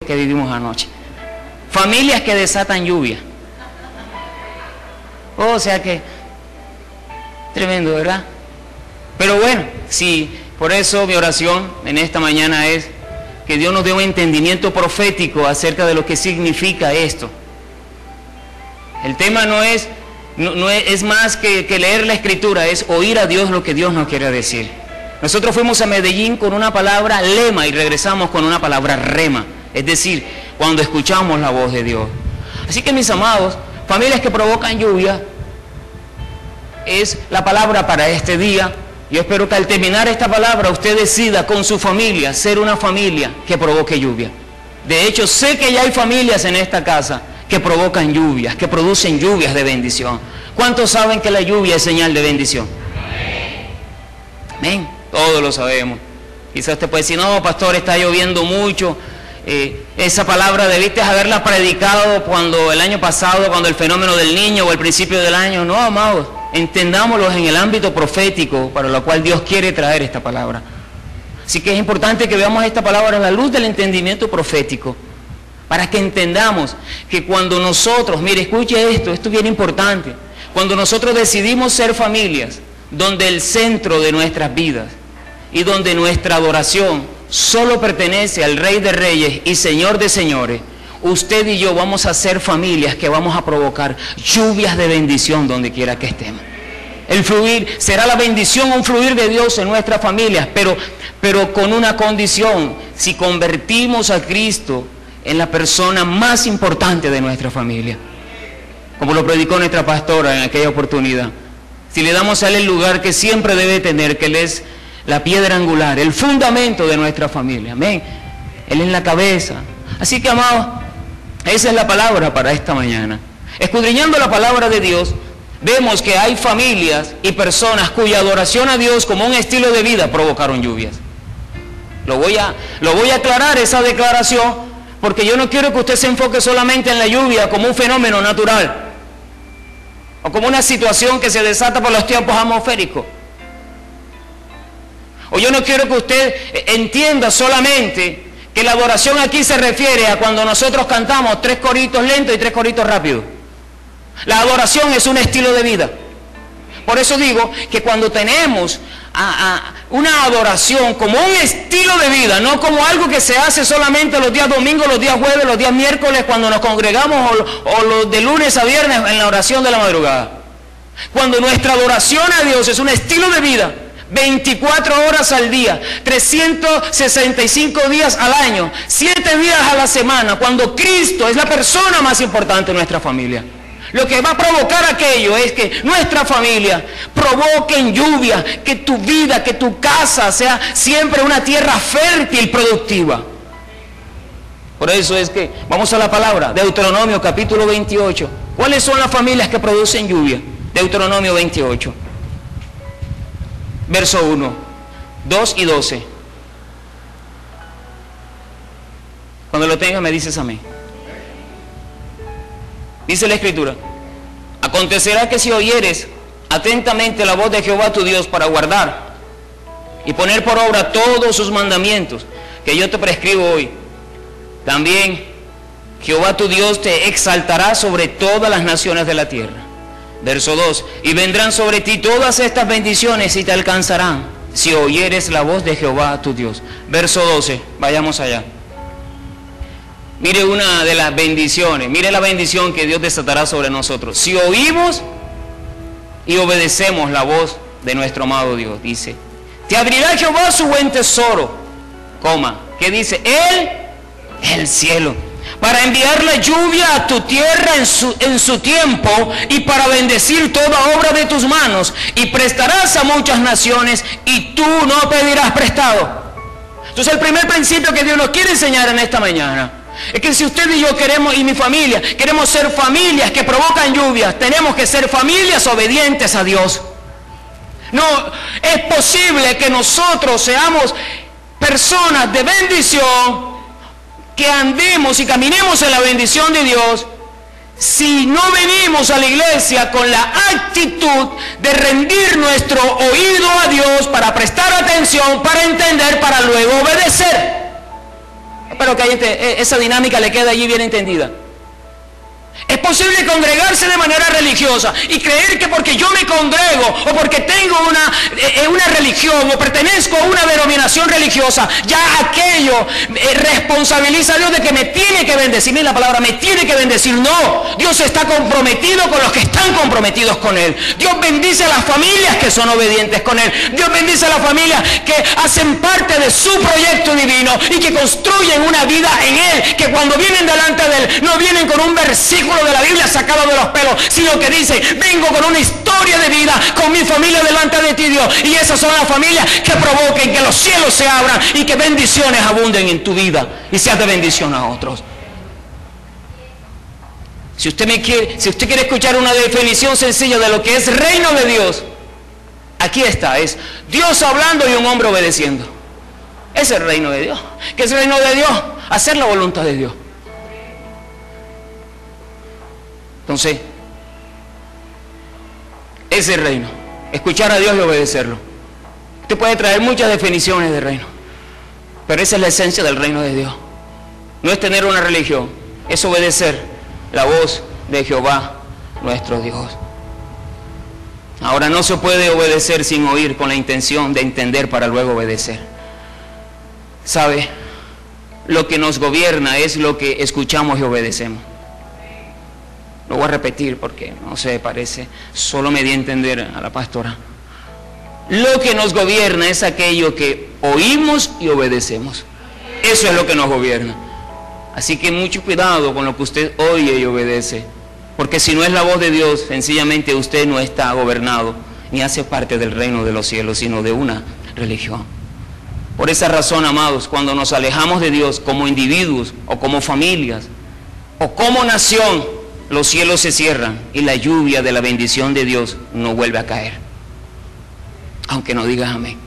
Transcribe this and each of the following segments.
que vivimos anoche. Familias que desatan lluvia. O sea que, tremendo, ¿verdad? Pero bueno, sí, por eso mi oración en esta mañana es que Dios nos dé un entendimiento profético acerca de lo que significa esto. El tema no es más que leer la Escritura, es oír a Dios lo que Dios nos quiere decir. Nosotros fuimos a Medellín con una palabra lema y regresamos con una palabra rema, es decir, cuando escuchamos la voz de Dios. Así que, mis amados, familias que provocan lluvia es la palabra para este día. Yo espero que al terminar esta palabra usted decida con su familia ser una familia que provoque lluvia. De hecho, sé que ya hay familias en esta casa que provocan lluvias, que producen lluvias de bendición. ¿Cuántos saben que la lluvia es señal de bendición? Amén. Todos lo sabemos. Quizás usted puede decir, no, pastor, está lloviendo mucho. Esa palabra debiste haberla predicado cuando el año pasado, cuando el fenómeno del niño o el principio del año. No, amados, entendámoslo en el ámbito profético para lo cual Dios quiere traer esta palabra. Así que es importante que veamos esta palabra a la luz del entendimiento profético, para que entendamos que cuando nosotros, mire, escuche esto es bien importante, cuando nosotros decidimos ser familias donde el centro de nuestras vidas y donde nuestra adoración solo pertenece al Rey de Reyes y Señor de Señores, usted y yo vamos a ser familias que vamos a provocar lluvias de bendición donde quiera que estemos. El fluir, será la bendición, un fluir de Dios en nuestras familias, pero con una condición: si convertimos a Cristo en la persona más importante de nuestra familia, como lo predicó nuestra pastora en aquella oportunidad. Si le damos a Él el lugar que siempre debe tener, que Él es la piedra angular, el fundamento de nuestra familia, amén. Él es la cabeza. Así que, amados, esa es la palabra para esta mañana. Escudriñando la palabra de Dios, vemos que hay familias y personas cuya adoración a Dios como un estilo de vida provocaron lluvias. Lo voy a aclarar esa declaración, porque yo no quiero que usted se enfoque solamente en la lluvia como un fenómeno natural o como una situación que se desata por los tiempos atmosféricos. O yo no quiero que usted entienda solamente que la adoración aquí se refiere a cuando nosotros cantamos 3 coritos lentos y 3 coritos rápidos. La adoración es un estilo de vida. Por eso digo que cuando tenemos una adoración como un estilo de vida, no como algo que se hace solamente los días domingos, los días jueves, los días miércoles, cuando nos congregamos, o los de lunes a viernes en la oración de la madrugada. Cuando nuestra adoración a Dios es un estilo de vida, 24 horas al día, 365 días al año, 7 días a la semana, cuando Cristo es la persona más importante en nuestra familia. Lo que va a provocar aquello es que nuestra familia provoque en lluvia, que tu vida, que tu casa sea siempre una tierra fértil, productiva. Por eso es que vamos a la palabra, Deuteronomio capítulo 28. ¿Cuáles son las familias que producen lluvia? Deuteronomio 28. Verso 1, 2 y 12. Cuando lo tengas me dices amén. Dice la Escritura: acontecerá que si oyeres atentamente la voz de Jehová tu Dios para guardar y poner por obra todos sus mandamientos que yo te prescribo hoy, también Jehová tu Dios te exaltará sobre todas las naciones de la tierra. Verso 2, y vendrán sobre ti todas estas bendiciones y te alcanzarán si oyeres la voz de Jehová tu Dios. Verso 12, vayamos allá. Mire una de las bendiciones, mire la bendición que Dios desatará sobre nosotros. Si oímos y obedecemos la voz de nuestro amado Dios, dice: te abrirá Jehová su buen tesoro, ¿qué dice? El cielo, para enviar la lluvia a tu tierra en su tiempo y para bendecir toda obra de tus manos, y prestarás a muchas naciones y tú no pedirás prestado. Entonces el primer principio que Dios nos quiere enseñar en esta mañana es que si usted y yo queremos, y mi familia, queremos ser familias que provocan lluvias, tenemos que ser familias obedientes a Dios. No es posible que nosotros seamos personas de bendición, que andemos y caminemos en la bendición de Dios, si no venimos a la iglesia con la actitud de rendir nuestro oído a Dios para prestar atención, para entender, para luego obedecer. Espero que esa dinámica le quede allí bien entendida. Es posible congregarse de manera religiosa y creer que porque yo me congrego o porque tengo una religión o pertenezco a una denominación religiosa, ya aquello responsabiliza a Dios de que me tiene que bendecir. Mira la palabra, me tiene que bendecir. No, Dios está comprometido con los que están comprometidos con Él. Dios bendice a las familias que son obedientes con Él. Dios bendice a las familias que hacen parte de su proyecto divino y que construyen una vida en Él, que cuando vienen delante de Él no vienen con un versículo de la Biblia sacado de los pelos, sino que dice, vengo con una historia de vida con mi familia delante de ti, Dios, y esas son las familias que provoquen que los cielos se abran y que bendiciones abunden en tu vida y seas de bendición a otros. Si usted quiere escuchar una definición sencilla de lo que es reino de Dios, aquí está, es Dios hablando y un hombre obedeciendo. Ese es el reino de Dios. ¿Qué es el reino de Dios? Hacer la voluntad de Dios. Entonces, ese es el reino, escuchar a Dios y obedecerlo. Usted puede traer muchas definiciones de reino, pero esa es la esencia del reino de Dios. No es tener una religión, es obedecer la voz de Jehová nuestro Dios. Ahora, no se puede obedecer sin oír, con la intención de entender para luego obedecer. ¿Sabe? Lo que nos gobierna es lo que escuchamos y obedecemos. Lo voy a repetir porque, no sé, parece, solo me di a entender a la pastora. Lo que nos gobierna es aquello que oímos y obedecemos. Eso es lo que nos gobierna. Así que mucho cuidado con lo que usted oye y obedece, porque si no es la voz de Dios, sencillamente usted no está gobernado, ni hace parte del reino de los cielos, sino de una religión. Por esa razón, amados, cuando nos alejamos de Dios como individuos, o como familias, o como nación, los cielos se cierran y la lluvia de la bendición de Dios no vuelve a caer. Aunque no digas amén.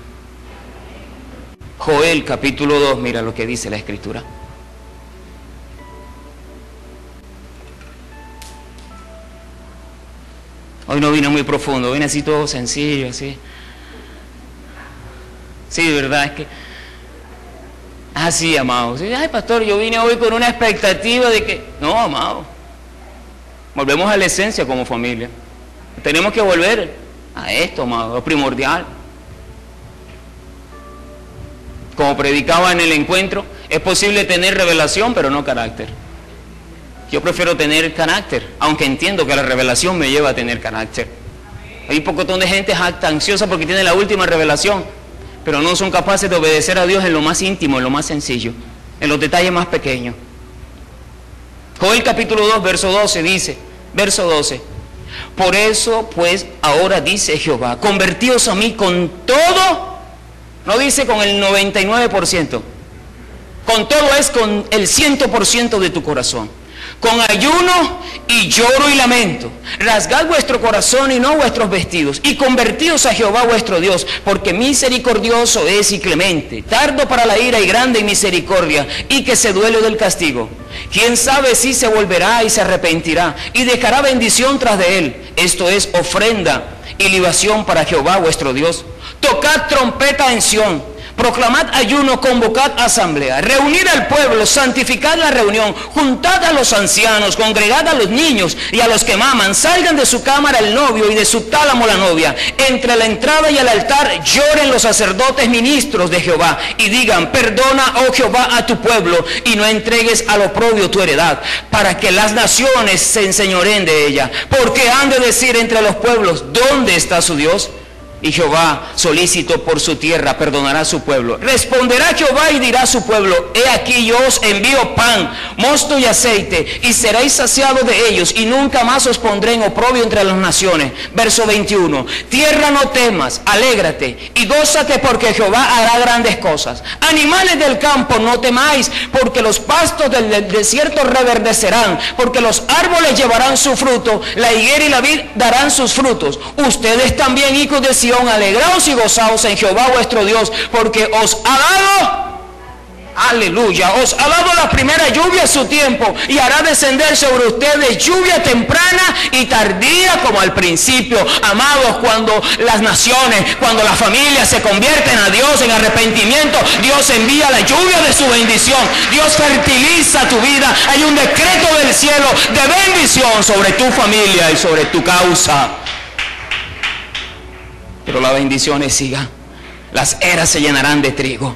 Joel capítulo 2, mira lo que dice la Escritura. Hoy no vine muy profundo, vine así todo sencillo, así. Sí, de verdad, es que... Así, amado. Sí, ay, pastor, yo vine hoy con una expectativa de que... No, amado. Volvemos a la esencia como familia. Tenemos que volver a esto, amado, lo primordial. Como predicaba en el encuentro, es posible tener revelación, pero no carácter. Yo prefiero tener carácter, aunque entiendo que la revelación me lleva a tener carácter. Hay un pocotón de gente ansiosa porque tiene la última revelación, pero no son capaces de obedecer a Dios en lo más íntimo, en lo más sencillo, en los detalles más pequeños. Joel capítulo 2, verso 12 dice, verso 12, por eso pues ahora dice Jehová, convertíos a mí con todo, no dice con el 99%, con todo es con el 100% de tu corazón, con ayuno y lloro y lamento, rasgad vuestro corazón y no vuestros vestidos, y convertíos a Jehová vuestro Dios, porque misericordioso es y clemente, tardo para la ira y grande en misericordia, y que se duele del castigo. Quién sabe si se volverá y se arrepentirá, y dejará bendición tras de él. Esto es ofrenda y libación para Jehová vuestro Dios. Tocad trompeta en Sión, proclamad ayuno, convocad asamblea, reunid al pueblo, santificad la reunión, juntad a los ancianos, congregad a los niños y a los que maman, salgan de su cámara el novio y de su tálamo la novia, entre la entrada y el altar lloren los sacerdotes ministros de Jehová y digan, perdona, oh Jehová, a tu pueblo y no entregues al oprobio tu heredad, para que las naciones se enseñoreen de ella, porque han de decir entre los pueblos, ¿dónde está su Dios? Y Jehová, solícito por su tierra, perdonará a su pueblo. Responderá Jehová y dirá a su pueblo, he aquí yo os envío pan, mosto y aceite, y seréis saciados de ellos, y nunca más os pondré en oprobio entre las naciones. Verso 21, tierra no temas, alégrate, y gózate porque Jehová hará grandes cosas. Animales del campo no temáis, porque los pastos del desierto reverdecerán, porque los árboles llevarán su fruto, la higuera y la vid darán sus frutos. Ustedes también, hijos de Alegraos y gozaos en Jehová vuestro Dios, porque os ha dado aleluya, os ha dado la primera lluvia a su tiempo y hará descender sobre ustedes lluvia temprana y tardía como al principio. Amados, cuando las naciones, cuando las familias se convierten a Dios en arrepentimiento, Dios envía la lluvia de su bendición. Dios fertiliza tu vida. Hay un decreto del cielo de bendición sobre tu familia y sobre tu causa. Pero las bendiciones sigan. Las eras se llenarán de trigo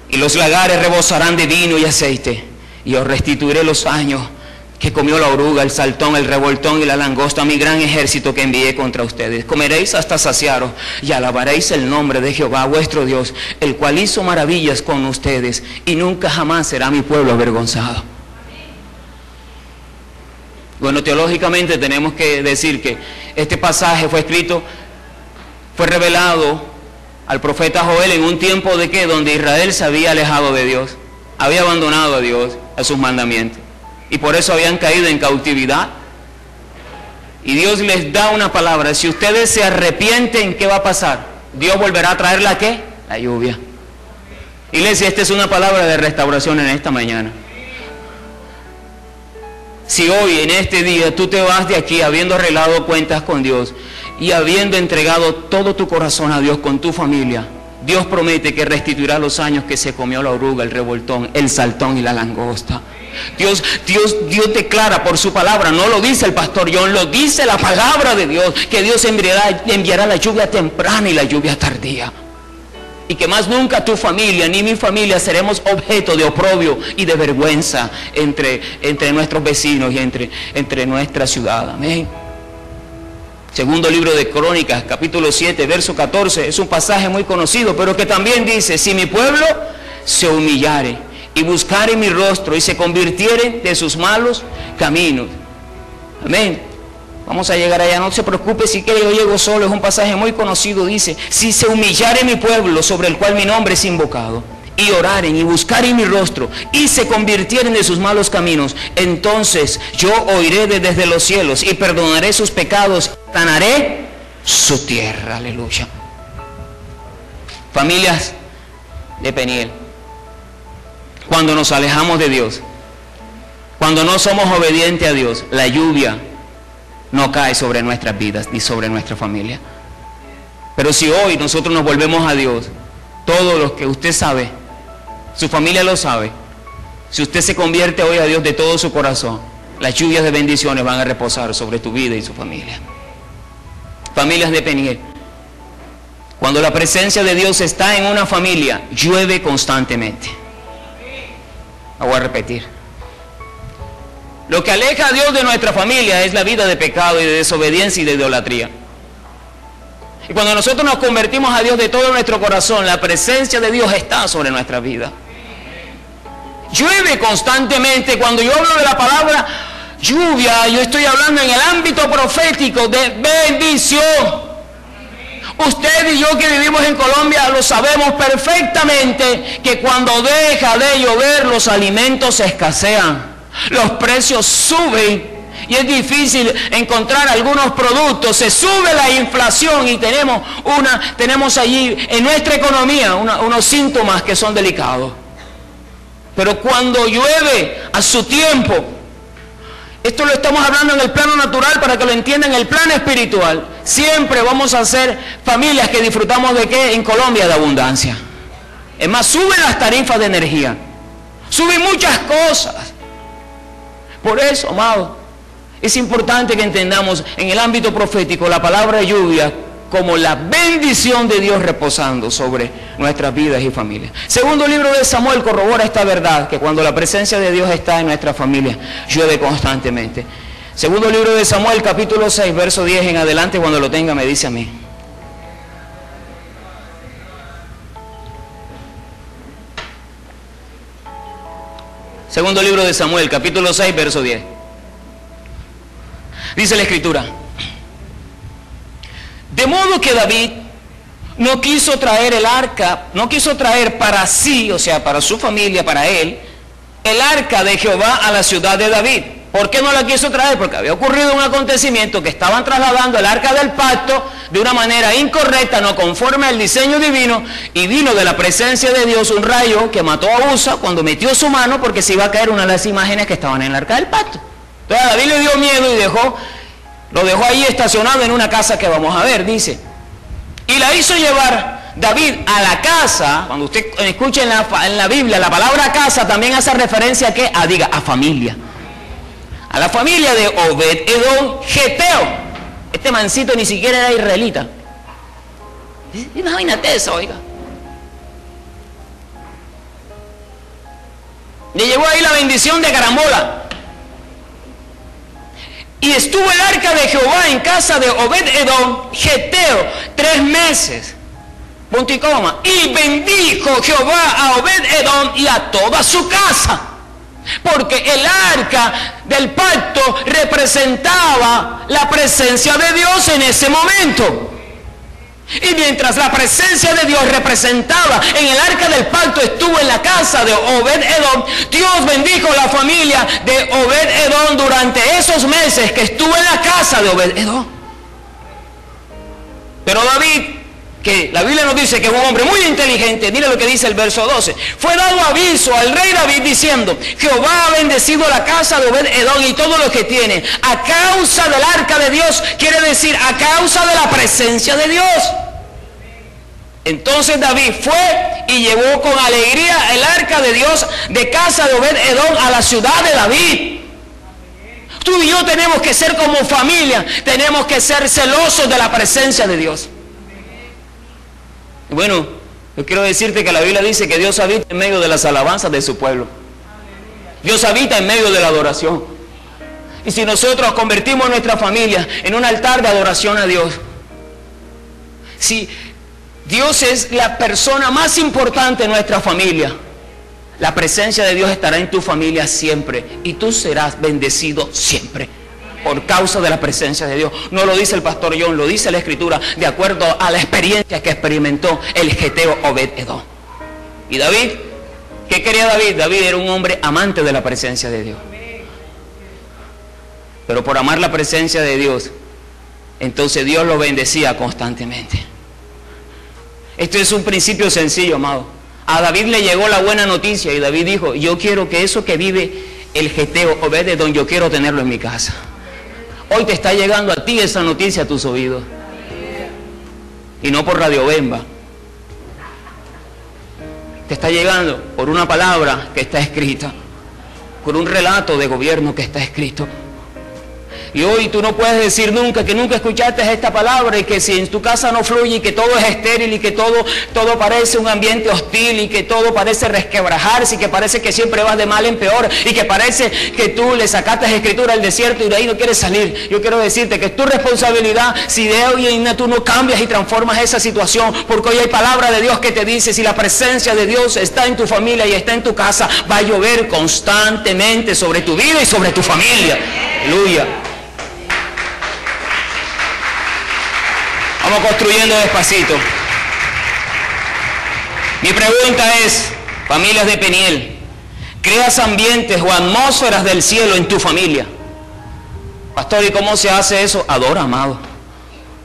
y los lagares rebosarán de vino y aceite, y os restituiré los años que comió la oruga, el saltón, el revoltón y la langosta, mi gran ejército que envié contra ustedes. Comeréis hasta saciaros y alabaréis el nombre de Jehová vuestro Dios, el cual hizo maravillas con ustedes, y nunca jamás será mi pueblo avergonzado. Bueno, teológicamente tenemos que decir que este pasaje fue revelado al profeta Joel en un tiempo de donde Israel se había alejado de Dios, había abandonado a Dios, a sus mandamientos, y por eso habían caído en cautividad. Y Dios les da una palabra: si ustedes se arrepienten, ¿qué va a pasar? Dios volverá a traer la ¿qué? La lluvia. Iglesia, esta es una palabra de restauración en esta mañana. Si hoy, en este día, tú te vas de aquí habiendo arreglado cuentas con Dios y habiendo entregado todo tu corazón a Dios con tu familia, Dios promete que restituirá los años que se comió la oruga, el revoltón, el saltón y la langosta. Dios declara por su palabra, no lo dice el pastor John, lo dice la palabra de Dios, que Dios enviará la lluvia temprana y la lluvia tardía. Y que más nunca tu familia ni mi familia seremos objeto de oprobio y de vergüenza entre nuestros vecinos y entre nuestra ciudad. Amén. Segundo libro de Crónicas, capítulo 7, verso 14, es un pasaje muy conocido, pero que también dice: si mi pueblo se humillare y buscare mi rostro y se convirtiere de sus malos caminos. Amén. Vamos a llegar allá, no se preocupe si quiere, yo llego solo, es un pasaje muy conocido. Dice: si se humillare mi pueblo sobre el cual mi nombre es invocado, y oraren y buscaren mi rostro y se convirtieren de sus malos caminos, entonces yo oiré desde los cielos y perdonaré sus pecados, sanaré su tierra. Aleluya. Familias de Peniel, cuando nos alejamos de Dios, cuando no somos obedientes a Dios, la lluvia no cae sobre nuestras vidas ni sobre nuestra familia. Pero si hoy nosotros nos volvemos a Dios, todo lo que usted sabe, su familia lo sabe, si usted se convierte hoy a Dios de todo su corazón, las lluvias de bendiciones van a reposar sobre tu vida y su familia. Familias de Peniel, cuando la presencia de Dios está en una familia, llueve constantemente. Voy a repetir. Lo que aleja a Dios de nuestra familia es la vida de pecado y de desobediencia y de idolatría. Y cuando nosotros nos convertimos a Dios de todo nuestro corazón, la presencia de Dios está sobre nuestra vida. Llueve constantemente. Cuando yo hablo de la palabra lluvia, yo estoy hablando en el ámbito profético de bendición. Usted y yo que vivimos en Colombia lo sabemos perfectamente, que cuando deja de llover los alimentos escasean. Los precios suben y es difícil encontrar algunos productos, se sube la inflación y tenemos allí en nuestra economía unos síntomas que son delicados. Pero cuando llueve a su tiempo, esto lo estamos hablando en el plano natural para que lo entiendan en el plano espiritual, siempre vamos a ser familias que disfrutamos de ¿qué? En Colombia, de abundancia. Es más, suben las tarifas de energía, suben muchas cosas. Por eso, amado, es importante que entendamos en el ámbito profético la palabra lluvia como la bendición de Dios reposando sobre nuestras vidas y familias. Segundo libro de Samuel corrobora esta verdad, que cuando la presencia de Dios está en nuestra familia, llueve constantemente. Segundo libro de Samuel, capítulo 6, verso 10 en adelante, cuando lo tenga me dice a mí. Segundo libro de Samuel, capítulo 6, verso 10. Dice la Escritura: de modo que David no quiso traer el arca, no quiso traer para sí, o sea, para su familia, para él, el arca de Jehová a la ciudad de David. ¿Por qué no la quiso traer? Porque había ocurrido un acontecimiento que estaban trasladando el arca del pacto de una manera incorrecta, no conforme al diseño divino, y vino de la presencia de Dios un rayo que mató a Usa cuando metió su mano porque se iba a caer una de las imágenes que estaban en el arca del pacto. Entonces a David le dio miedo y lo dejó ahí estacionado en una casa que vamos a ver, dice. Y la hizo llevar David a la casa. Cuando usted escuche en la Biblia la palabra casa, también hace referencia a familia. A la familia de Obed-Edom Geteo. Este mancito ni siquiera era israelita. Imagínate eso, oiga. Le llegó ahí la bendición de carambola. Y estuvo el arca de Jehová en casa de Obed-Edom Geteo 3 meses. Punto y coma. Y bendijo Jehová a Obed-Edom y a toda su casa. Porque el arca del pacto representaba la presencia de Dios en ese momento. Y mientras la presencia de Dios representaba en el arca del pacto estuvo en la casa de Obed-Edom, Dios bendijo la familia de Obed-Edom durante esos meses que estuvo en la casa de Obed-Edom. Pero David, que la Biblia nos dice que es un hombre muy inteligente, mire lo que dice el verso 12, fue dado aviso al rey David diciendo: Jehová ha bendecido la casa de Obed-Edom y todo lo que tiene, a causa del arca de Dios, quiere decir a causa de la presencia de Dios. Entonces David fue y llevó con alegría el arca de Dios de casa de Obed-Edom a la ciudad de David. Tú y yo tenemos que ser como familia, tenemos que ser celosos de la presencia de Dios. Bueno, yo quiero decirte que la Biblia dice que Dios habita en medio de las alabanzas de su pueblo. Dios habita en medio de la adoración. Y si nosotros convertimos nuestra familia en un altar de adoración a Dios, si Dios es la persona más importante en nuestra familia, la presencia de Dios estará en tu familia siempre y tú serás bendecido siempre. Por causa de la presencia de Dios. No lo dice el pastor John, lo dice la Escritura, de acuerdo a la experiencia que experimentó el geteo Obed-Edom. ¿Y David? ¿Qué quería David? David era un hombre amante de la presencia de Dios. Pero por amar la presencia de Dios, entonces Dios lo bendecía constantemente. Esto es un principio sencillo, amado. A David le llegó la buena noticia y David dijo: yo quiero que eso que vive el geteo Obed-Edom, yo quiero tenerlo en mi casa. Hoy te está llegando a ti esa noticia a tus oídos. Y no por Radio Bemba. Te está llegando por una palabra que está escrita, por un relato de gobierno que está escrito. Y hoy tú no puedes decir nunca que nunca escuchaste esta palabra, y que si en tu casa no fluye y que todo es estéril y que todo parece un ambiente hostil y que todo parece resquebrajarse y que parece que siempre vas de mal en peor y que parece que tú le sacaste escritura al desierto y de ahí no quieres salir. Yo quiero decirte que es tu responsabilidad si de hoy en tú no cambias y transformas esa situación, porque hoy hay palabra de Dios que te dice: si la presencia de Dios está en tu familia y está en tu casa, va a llover constantemente sobre tu vida y sobre tu familia. Aleluya. Vamos construyendo despacito. Mi pregunta es, familias de Peniel, ¿creas ambientes o atmósferas del cielo en tu familia? Pastor, ¿y cómo se hace eso? Adora, amado.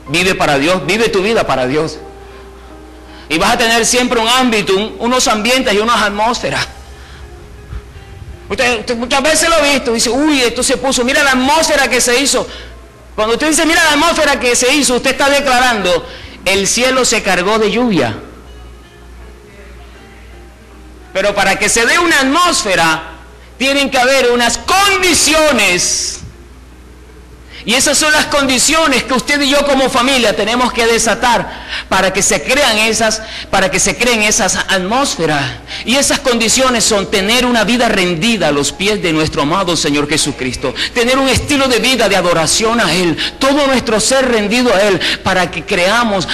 Vive para Dios, vive tu vida para Dios. Y vas a tener siempre un ámbito, unos ambientes y unas atmósferas. Usted muchas veces lo ha visto, dice: uy, esto se puso, mira la atmósfera que se hizo. Cuando usted dice: mira la atmósfera que se hizo, usted está declarando: el cielo se cargó de lluvia. Pero para que se dé una atmósfera, tienen que haber unas condiciones. Y esas son las condiciones que usted y yo como familia tenemos que desatar para que se creen esas atmósferas. Y esas condiciones son tener una vida rendida a los pies de nuestro amado Señor Jesucristo, tener un estilo de vida de adoración a Él, todo nuestro ser rendido a Él, para que creamos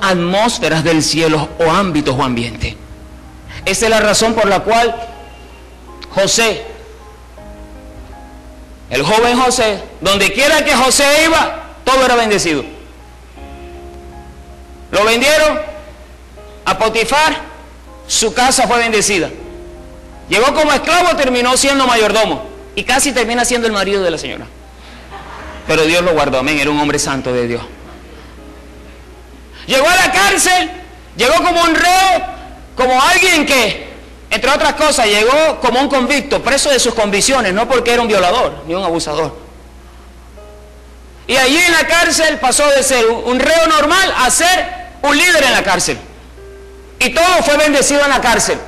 atmósferas del cielo o ámbitos o ambiente. Esa es la razón por la cual José, el joven José, donde quiera que José iba, todo era bendecido. Lo vendieron a Potifar, su casa fue bendecida. Llegó como esclavo, terminó siendo mayordomo y casi termina siendo el marido de la señora. Pero Dios lo guardó, amén, era un hombre santo de Dios. Llegó a la cárcel, llegó como un reo, como alguien que, entre otras cosas, llegó como un convicto, preso de sus convicciones, no porque era un violador ni un abusador. Y allí en la cárcel pasó de ser un reo normal a ser un líder en la cárcel. Y todo fue bendecido en la cárcel.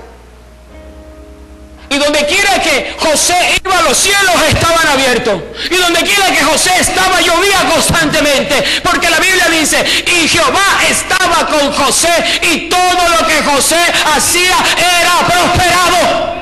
Y donde quiera que José iba, los cielos estaban abiertos. Y donde quiera que José estaba, llovía constantemente. Porque la Biblia dice, y Jehová estaba con José, y todo lo que José hacía era prosperado.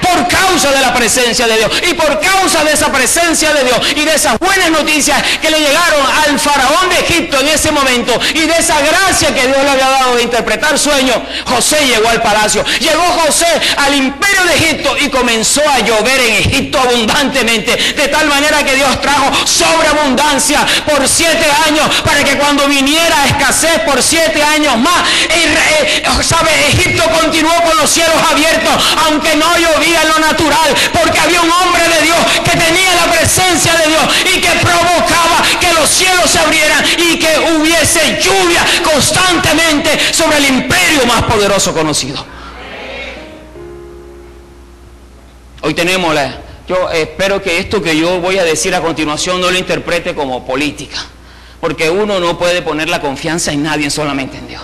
Por causa de la presencia de Dios, y por causa de esa presencia de Dios y de esas buenas noticias que le llegaron al faraón de Egipto en ese momento, y de esa gracia que Dios le había dado de interpretar sueños, José llegó al palacio. Llegó José al imperio de Egipto y comenzó a llover en Egipto abundantemente, de tal manera que Dios trajo sobreabundancia por 7 años, para que cuando viniera escasez por 7 años más, Egipto continuó con los cielos abiertos, aunque no llovía en lo natural, porque había un hombre de Dios que tenía la presencia de Dios y que provocaba que los cielos se abrieran y que hubiese lluvia constantemente sobre el imperio más poderoso conocido. Hoy tenemos yo espero que esto que yo voy a decir a continuación no lo interprete como política, porque uno no puede poner la confianza en nadie, solamente en Dios.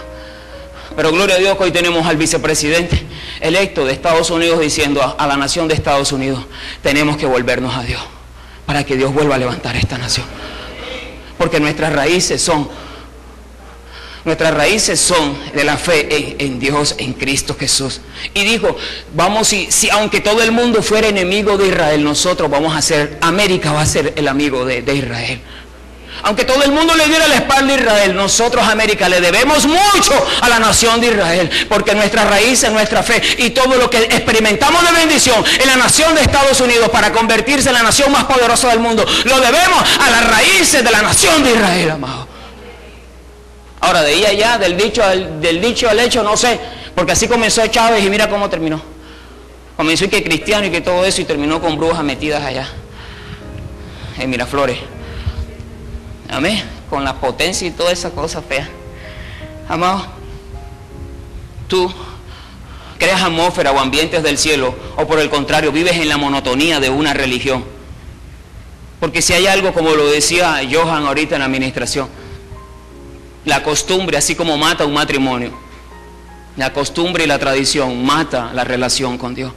Pero gloria a Dios que hoy tenemos al vicepresidente electo de Estados Unidos diciendo a la nación de Estados Unidos, tenemos que volvernos a Dios para que Dios vuelva a levantar esta nación. Porque nuestras raíces son de la fe en Dios, en Cristo Jesús. Y dijo, si aunque todo el mundo fuera enemigo de Israel, nosotros vamos a ser, América va a ser el amigo de Israel. Aunque todo el mundo le diera la espalda a Israel, nosotros, América, le debemos mucho a la nación de Israel, porque nuestra raíz es nuestra fe, y todo lo que experimentamos de bendición en la nación de Estados Unidos para convertirse en la nación más poderosa del mundo, lo debemos a las raíces de la nación de Israel, amado. Ahora, de ahí allá, del dicho al hecho, no sé, porque así comenzó Chávez y mira cómo terminó. Comenzó y que cristiano y que todo eso, y terminó con brujas metidas allá en Miraflores. Amén, con la potencia y toda esa cosa fea. Amado, tú creas atmósfera o ambientes del cielo, o por el contrario, vives en la monotonía de una religión. Porque si hay algo, como lo decía Johan ahorita en la administración, la costumbre, así como mata un matrimonio, la costumbre y la tradición mata la relación con Dios.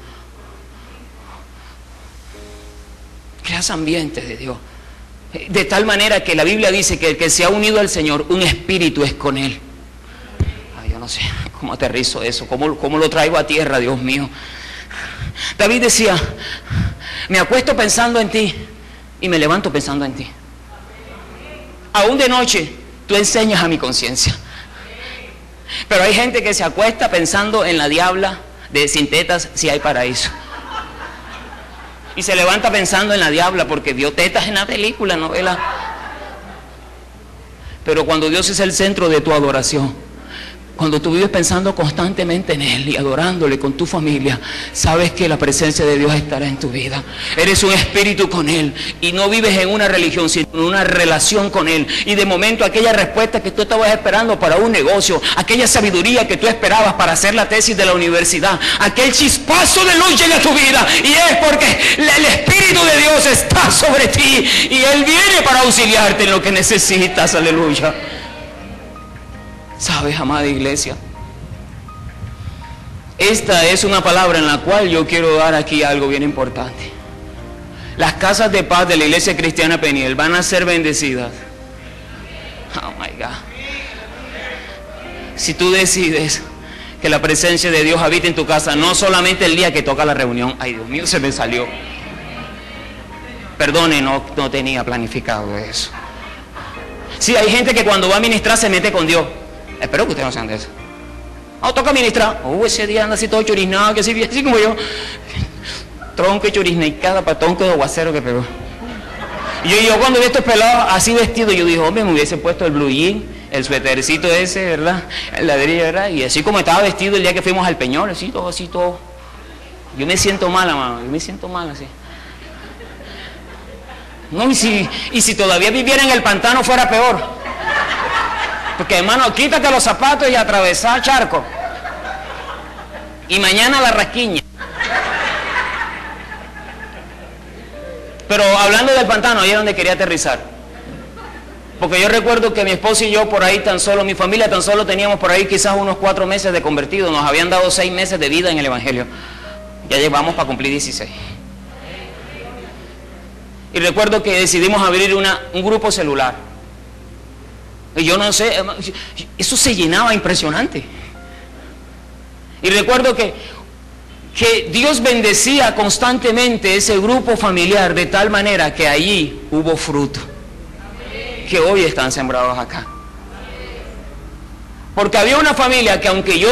Creas ambientes de Dios. De tal manera que la Biblia dice que el que se ha unido al Señor, un espíritu es con Él. Ay, yo no sé cómo aterrizo eso, cómo lo traigo a tierra, Dios mío. David decía, me acuesto pensando en ti y me levanto pensando en ti. Aún de noche, tú enseñas a mi conciencia. Pero hay gente que se acuesta pensando en la diabla de sin tetas, si hay paraíso. Y se levanta pensando en la diabla porque vio tetas en la película, novela. Pero cuando Dios es el centro de tu adoración, cuando tú vives pensando constantemente en Él y adorándole con tu familia, sabes que la presencia de Dios estará en tu vida. Eres un espíritu con Él y no vives en una religión, sino en una relación con Él. Y de momento aquella respuesta que tú estabas esperando para un negocio, aquella sabiduría que tú esperabas para hacer la tesis de la universidad, aquel chispazo de luz llega a tu vida, y es porque el Espíritu de Dios está sobre ti y Él viene para auxiliarte en lo que necesitas. Aleluya. ¿Sabes, amada iglesia? Esta es una palabra en la cual yo quiero dar aquí algo bien importante. Las casas de paz de la iglesia cristiana Peniel van a ser bendecidas. Oh my God. Si tú decides que la presencia de Dios habite en tu casa, no solamente el día que toca la reunión. Ay, Dios mío, se me salió. Perdone, no tenía planificado eso. Sí, hay gente que cuando va a ministrar se mete con Dios. Espero que ustedes no sean de eso. Toca ministrar. Ese día anda así todo choriznado, que así como yo. Tronco y chorizneicada para tronco de aguacero que pegó. Y yo cuando vi estos pelados así vestidos, yo dije, hombre, me hubiese puesto el blue jean, el suétercito ese, ¿verdad? El ladrillo, ¿verdad? Y así como estaba vestido el día que fuimos al Peñol, así todo. Yo me siento mal, amado, yo me siento mal así. No, y si todavía viviera en el pantano fuera peor. Porque hermano, quítate los zapatos y atravesar charco. Y mañana la rasquiña. Pero hablando del pantano, ahí es donde quería aterrizar. Porque yo recuerdo que mi esposo y yo por ahí tan solo, mi familia tan solo teníamos por ahí quizás unos 4 meses de convertidos. Nos habían dado 6 meses de vida en el Evangelio. Ya llevamos para cumplir 16. Y recuerdo que decidimos abrir un grupo celular. Y yo no sé, eso se llenaba impresionante. Y recuerdo que Dios bendecía constantemente ese grupo familiar de tal manera que allí hubo fruto. Que hoy están sembrados acá. Porque había una familia que aunque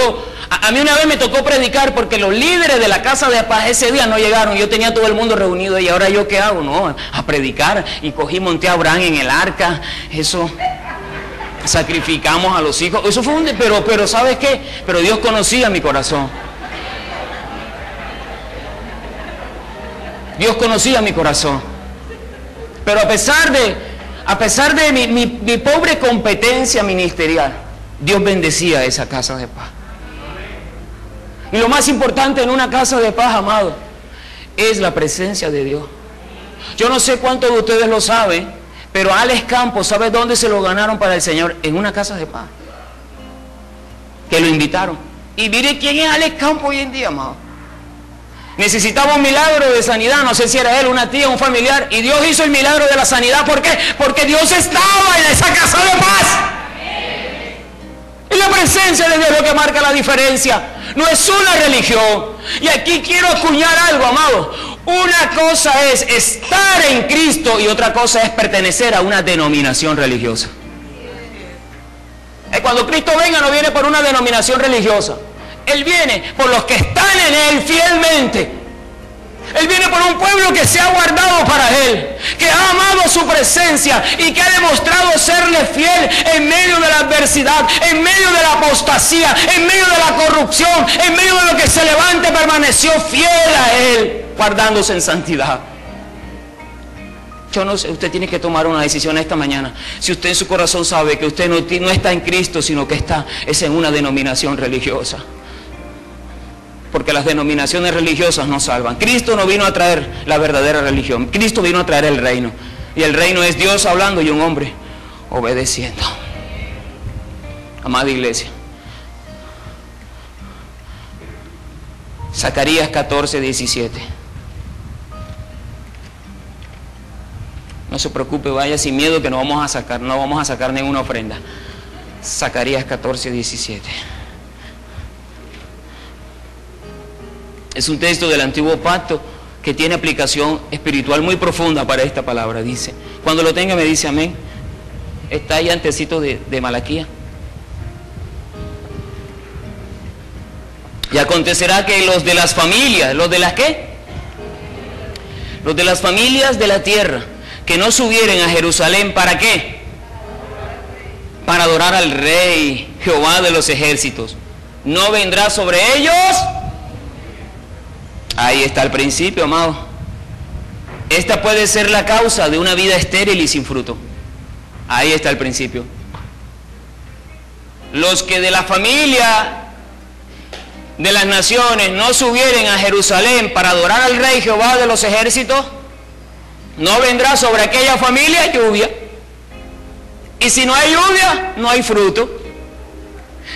a mí una vez me tocó predicar porque los líderes de la casa de paz ese día no llegaron, yo tenía todo el mundo reunido y ahora yo qué hago, no, a predicar, y monté a Abraham en el arca, eso, sacrificamos a los hijos, eso fue pero ¿sabes qué? Pero Dios conocía mi corazón. Dios conocía mi corazón. Pero a pesar de mi pobre competencia ministerial, Dios bendecía esa casa de paz. Y lo más importante en una casa de paz, amado, es la presencia de Dios. Yo no sé cuántos de ustedes lo saben, pero Alex Campos, ¿sabe dónde se lo ganaron para el Señor? En una casa de paz. Que lo invitaron. Y mire quién es Alex Campos hoy en día, amado. Necesitaba un milagro de sanidad, no sé si era él, una tía, un familiar, y Dios hizo el milagro de la sanidad. ¿Por qué? Porque Dios estaba en esa casa de paz. Y la presencia de Dios es lo que marca la diferencia. No es una religión. Y aquí quiero acuñar algo, amado. Una cosa es estar en Cristo y otra cosa es pertenecer a una denominación religiosa. Cuando Cristo venga no viene por una denominación religiosa. Él viene por los que están en Él fielmente. Él viene por un pueblo que se ha guardado para Él, que ha amado su presencia y que ha demostrado serle fiel en medio de la adversidad, en medio de la apostasía, en medio de la corrupción, en medio de lo que se levante, permaneció fiel a Él, guardándose en santidad. Yo no sé, usted tiene que tomar una decisión esta mañana. Si usted en su corazón sabe que usted no está en Cristo, sino que es en una denominación religiosa. Porque las denominaciones religiosas no salvan. Cristo no vino a traer la verdadera religión. Cristo vino a traer el reino. Y el reino es Dios hablando y un hombre obedeciendo. Amada iglesia. Zacarías 14:17. No se preocupe, vaya sin miedo que no vamos a sacar ninguna ofrenda. Zacarías 14:17. Es un texto del Antiguo Pacto que tiene aplicación espiritual muy profunda para esta palabra. Dice, cuando lo tenga me dice amén. Está ahí antecito de Malaquías. Y acontecerá que los de las familias, ¿los de las qué? Los de las familias de la tierra, que no subieren a Jerusalén, ¿para qué? Para adorar al Rey, Jehová de los ejércitos. No vendrá sobre ellos. Ahí está el principio, amado. Esta puede ser la causa de una vida estéril y sin fruto. Ahí está el principio. Los que de la familia de las naciones no subieren a Jerusalén para adorar al Rey Jehová de los ejércitos, no vendrá sobre aquella familia lluvia. Y si no hay lluvia, no hay fruto.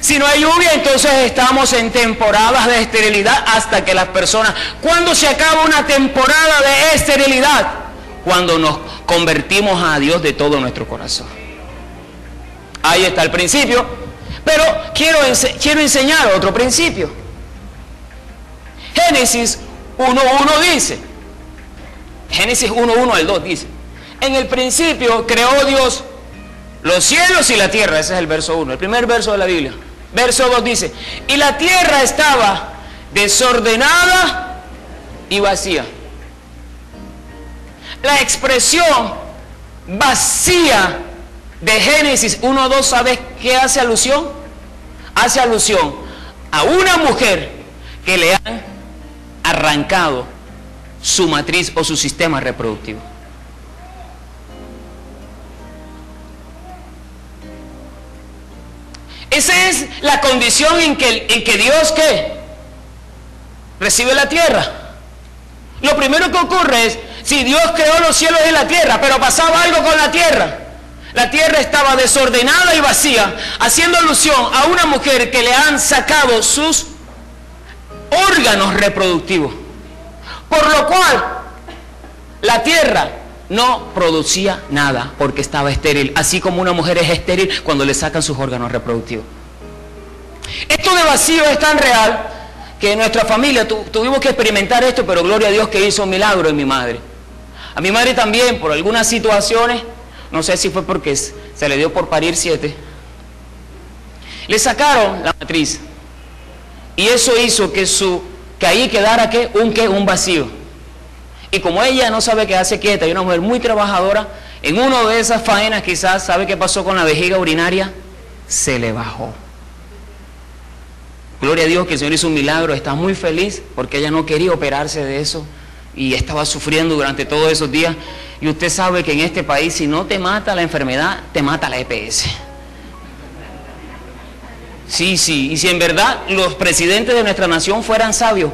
Si no hay lluvia, entonces estamos en temporadas de esterilidad hasta que las personas... ¿Cuándo se acaba una temporada de esterilidad? Cuando nos convertimos a Dios de todo nuestro corazón. Ahí está el principio. Pero quiero enseñar otro principio. Génesis 1:1 dice. Génesis 1:1 al 2 dice. En el principio creó Dios los cielos y la tierra. Ese es el verso 1, el primer verso de la Biblia. Verso 2 dice, y la tierra estaba desordenada y vacía. La expresión vacía de Génesis 1:2, ¿sabes qué hace alusión? Hace alusión a una mujer que le han arrancado su matriz o su sistema reproductivo. Esa es la condición en que Dios, ¿qué? Recibe la tierra. Lo primero que ocurre es, si Dios creó los cielos y la tierra, pero pasaba algo con la tierra. La tierra estaba desordenada y vacía, haciendo alusión a una mujer que le han sacado sus órganos reproductivos. Por lo cual, la tierra no producía nada porque estaba estéril, así como una mujer es estéril cuando le sacan sus órganos reproductivos. Esto de vacío es tan real que en nuestra familia tuvimos que experimentar esto, pero gloria a Dios que hizo un milagro en mi madre. A mi madre también, por algunas situaciones, no sé si fue porque se le dio por parir 7, le sacaron la matriz. Y eso hizo que ahí quedara ¿qué? Un vacío. Y como ella no sabe quedarse quieta y una mujer muy trabajadora, en una de esas faenas quizás, ¿sabe qué pasó con la vejiga urinaria? Se le bajó. Gloria a Dios que el Señor hizo un milagro, está muy feliz porque ella no quería operarse de eso y estaba sufriendo durante todos esos días. Y usted sabe que en este país, si no te mata la enfermedad, te mata la EPS. Sí, y si en verdad los presidentes de nuestra nación fueran sabios,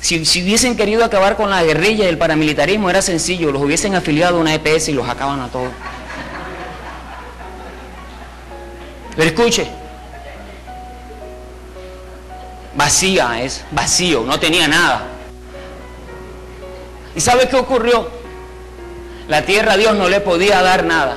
si hubiesen querido acabar con la guerrilla y el paramilitarismo, era sencillo, los hubiesen afiliado a una EPS y los acaban a todos. Pero escuche, vacía es vacío, no tenía nada. ¿Y sabe qué ocurrió? La tierra a Dios no le podía dar nada.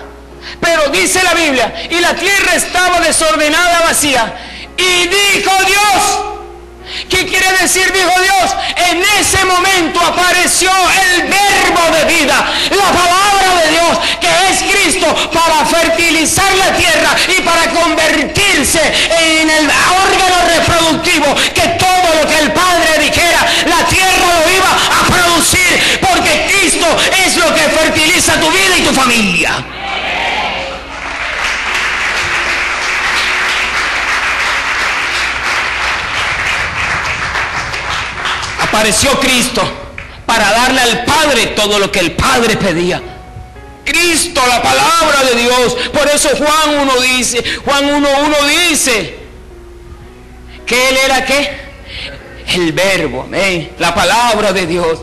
Pero dice la Biblia, y la tierra estaba desordenada, vacía. Y dijo Dios, ¿qué quiere decir dijo Dios? En ese momento apareció el verbo de vida, la palabra de Dios, que es Cristo, para fertilizar la tierra y para convertirse en el órgano reproductivo, que todo lo que el Padre dijera, la tierra lo iba a producir, porque Cristo es lo que fertiliza tu vida y tu familia. Apareció Cristo para darle al Padre todo lo que el Padre pedía. Cristo, la palabra de Dios. Por eso Juan 1:1 dice que Él era ¿qué? El verbo, amén. La palabra de Dios.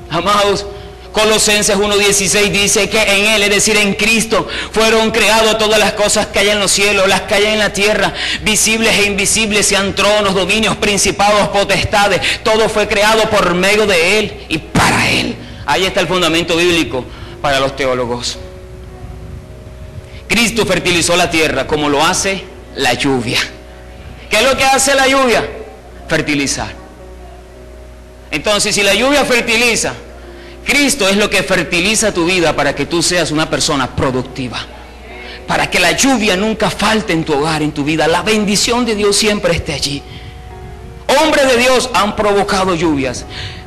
Amados, Colosenses 1:16 dice que en Él, es decir, en Cristo, fueron creadas todas las cosas que hay en los cielos, las que hay en la tierra, visibles e invisibles, sean tronos, dominios, principados, potestades. Todo fue creado por medio de Él y para Él. Ahí está el fundamento bíblico para los teólogos. Cristo fertilizó la tierra como lo hace la lluvia. ¿Qué es lo que hace la lluvia? Fertilizar. Entonces, si la lluvia fertiliza, Cristo es lo que fertiliza tu vida para que tú seas una persona productiva. Para que la lluvia nunca falte en tu hogar, en tu vida. La bendición de Dios siempre esté allí. Hombres de Dios han provocado lluvias.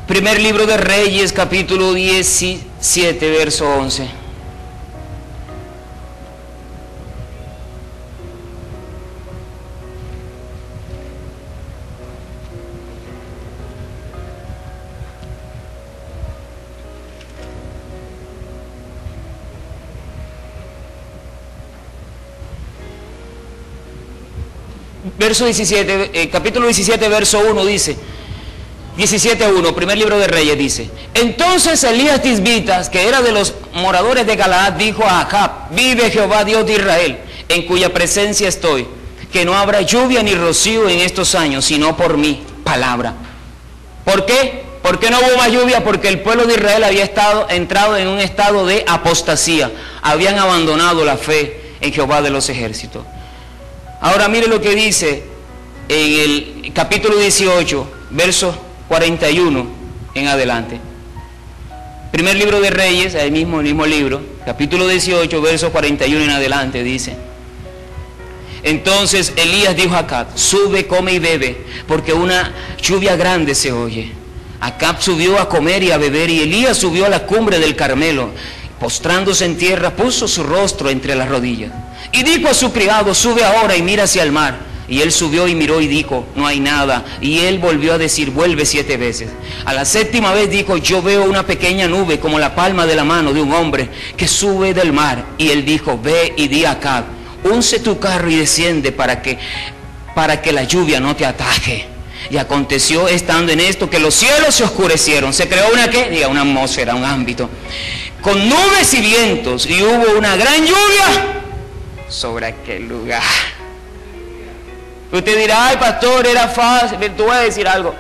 Primer libro de Reyes, capítulo 17, verso 11. Verso 17, capítulo 17, verso 1 dice, 17:1, primer libro de Reyes dice: entonces Elías Tisbita, que era de los moradores de Galaad, dijo a Acab: vive Jehová Dios de Israel, en cuya presencia estoy, que no habrá lluvia ni rocío en estos años, sino por mi palabra. ¿Por qué? ¿Por qué no hubo más lluvia? Porque el pueblo de Israel había entrado en un estado de apostasía, habían abandonado la fe en Jehová de los ejércitos. Ahora mire lo que dice en el capítulo 18, versos 41 en adelante. Primer libro de Reyes, el mismo libro, capítulo 18, versos 41 en adelante, dice: entonces Elías dijo a Acab: sube, come y bebe, porque una lluvia grande se oye. Acab subió a comer y a beber, y Elías subió a la cumbre del Carmelo. Postrándose en tierra, puso su rostro entre las rodillas. Y dijo a su criado: sube ahora y mira hacia el mar. Y él subió y miró y dijo: no hay nada. Y él volvió a decir: vuelve 7 veces. A la 7ª vez dijo: yo veo una pequeña nube como la palma de la mano de un hombre que sube del mar. Y él dijo: ve y di a Acab: unce tu carro y desciende para que la lluvia no te ataje. Y aconteció estando en esto que los cielos se oscurecieron. Se creó una ¿qué? Diga, una atmósfera, un ámbito, con nubes y vientos, y hubo una gran lluvia sobre aquel lugar. Usted dirá, ay pastor, era fácil. Te voy a decir algo.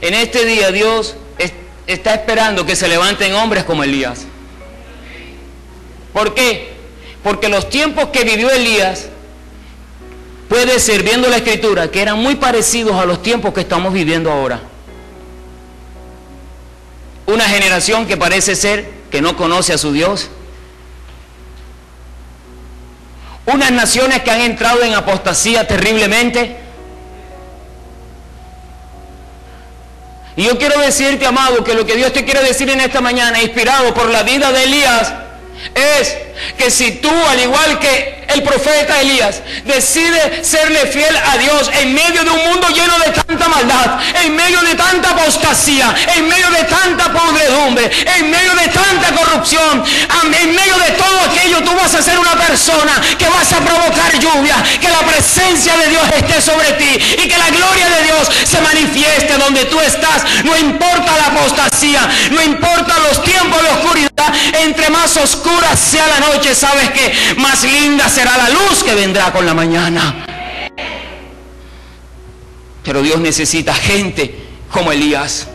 En este día Dios está esperando que se levanten hombres como Elías. ¿Por qué? Porque los tiempos que vivió Elías, puede ser, viendo la escritura, que eran muy parecidos a los tiempos que estamos viviendo ahora. Una generación que parece ser que no conoce a su Dios. Unas naciones que han entrado en apostasía terriblemente. Y yo quiero decirte, amado, que lo que Dios te quiere decir en esta mañana, inspirado por la vida de Elías, es que si tú, al igual que el profeta Elías, decides serle fiel a Dios en medio de un mundo lleno de tanta maldad, en medio de tanta apostasía, en medio de tanta podredumbre, en medio de tanta corrupción, en medio de todo aquello, tú vas a ser una persona que vas a provocar lluvia, que la presencia de Dios esté sobre ti y que la gloria de Dios se manifieste donde tú estás. No importa la apostasía, no importa los tiempos de oscuridad, entre más oscura sea la noche, sabes que más linda será la luz que vendrá con la mañana. Pero Dios necesita gente como Elías,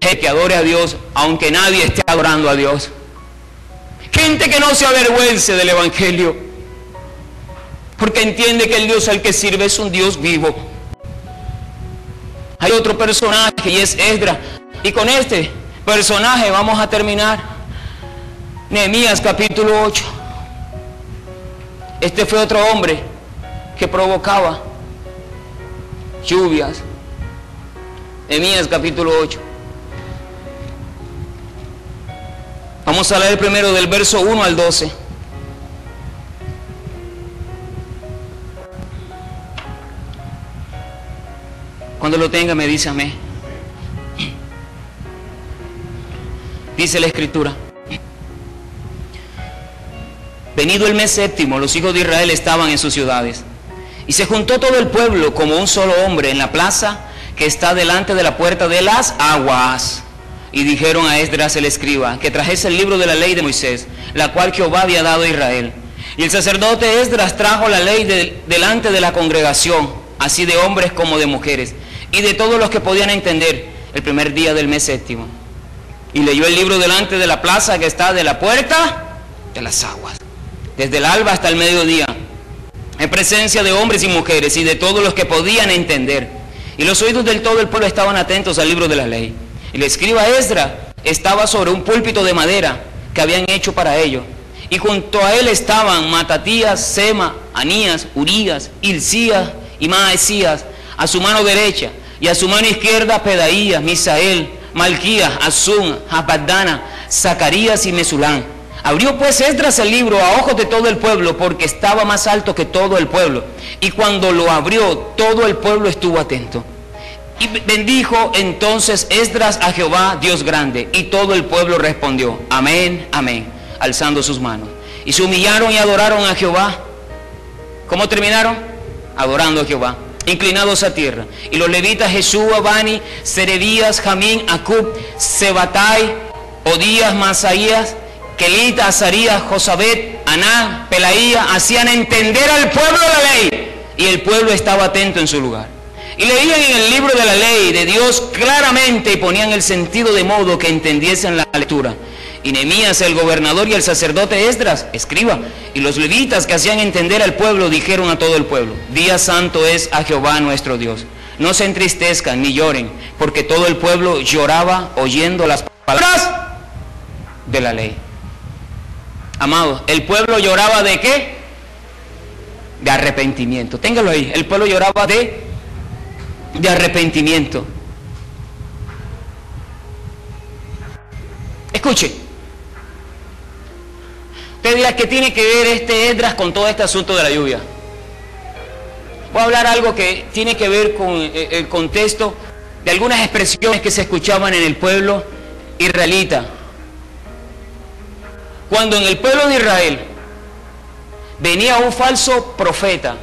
gente que adore a Dios aunque nadie esté adorando a Dios, gente que no se avergüence del evangelio, porque entiende que el Dios al que sirve es un Dios vivo. Hay otro personaje y es Esdras, y con este personaje vamos a terminar. Nehemías capítulo 8. Este fue otro hombre que provocaba lluvias. Nehemías capítulo 8. Vamos a leer primero del verso 1 al 12. Cuando lo tenga me dice amén. Dice la escritura: venido el mes séptimo, los hijos de Israel estaban en sus ciudades, y se juntó todo el pueblo como un solo hombre en la plaza que está delante de la puerta de las aguas. Y dijeron a Esdras el escriba que trajese el libro de la ley de Moisés, la cual Jehová había dado a Israel. Y el sacerdote Esdras trajo la ley delante de la congregación, así de hombres como de mujeres, y de todos los que podían entender, el primer día del mes séptimo. Y leyó el libro delante de la plaza que está de la puerta de las aguas, desde el alba hasta el mediodía, en presencia de hombres y mujeres y de todos los que podían entender. Y los oídos del todo el pueblo estaban atentos al libro de la ley. Y el escriba Esdras estaba sobre un púlpito de madera que habían hecho para ello. Y junto a él estaban Matatías, Sema, Anías, Urías, Hilcías y Maasías a su mano derecha, y a su mano izquierda Pedaías, Misael, Malquías, Azún, Abadana, Zacarías y Mesulán. Abrió pues Esdras el libro a ojos de todo el pueblo, porque estaba más alto que todo el pueblo. Y cuando lo abrió, todo el pueblo estuvo atento. Y bendijo entonces Esdras a Jehová, Dios grande. Y todo el pueblo respondió, amén, amén, alzando sus manos. Y se humillaron y adoraron a Jehová. ¿Cómo terminaron? Adorando a Jehová, inclinados a tierra. Y los levitas Jesúa, Bani, Serebías, Jamín, Acub, Sebatai, Odías, Masaías, Kelita, Azarías, Josabet, Aná, Pelaía, hacían entender al pueblo la ley, y el pueblo estaba atento en su lugar. Y leían en el libro de la ley de Dios claramente y ponían el sentido de modo que entendiesen la lectura. Y Nehemías el gobernador y el sacerdote Esdras, escriba, y los levitas que hacían entender al pueblo dijeron a todo el pueblo, día santo es a Jehová nuestro Dios. No se entristezcan ni lloren, porque todo el pueblo lloraba oyendo las palabras de la ley. Amados, el pueblo lloraba ¿de qué? De arrepentimiento. Téngalo ahí, el pueblo lloraba de arrepentimiento. Escuche, usted dirá, ¿qué tiene que ver este Esdras con todo este asunto de la lluvia? Voy a hablar algo que tiene que ver con el contexto de algunas expresiones que se escuchaban en el pueblo israelita. cuando en el pueblo de Israel venía un falso profeta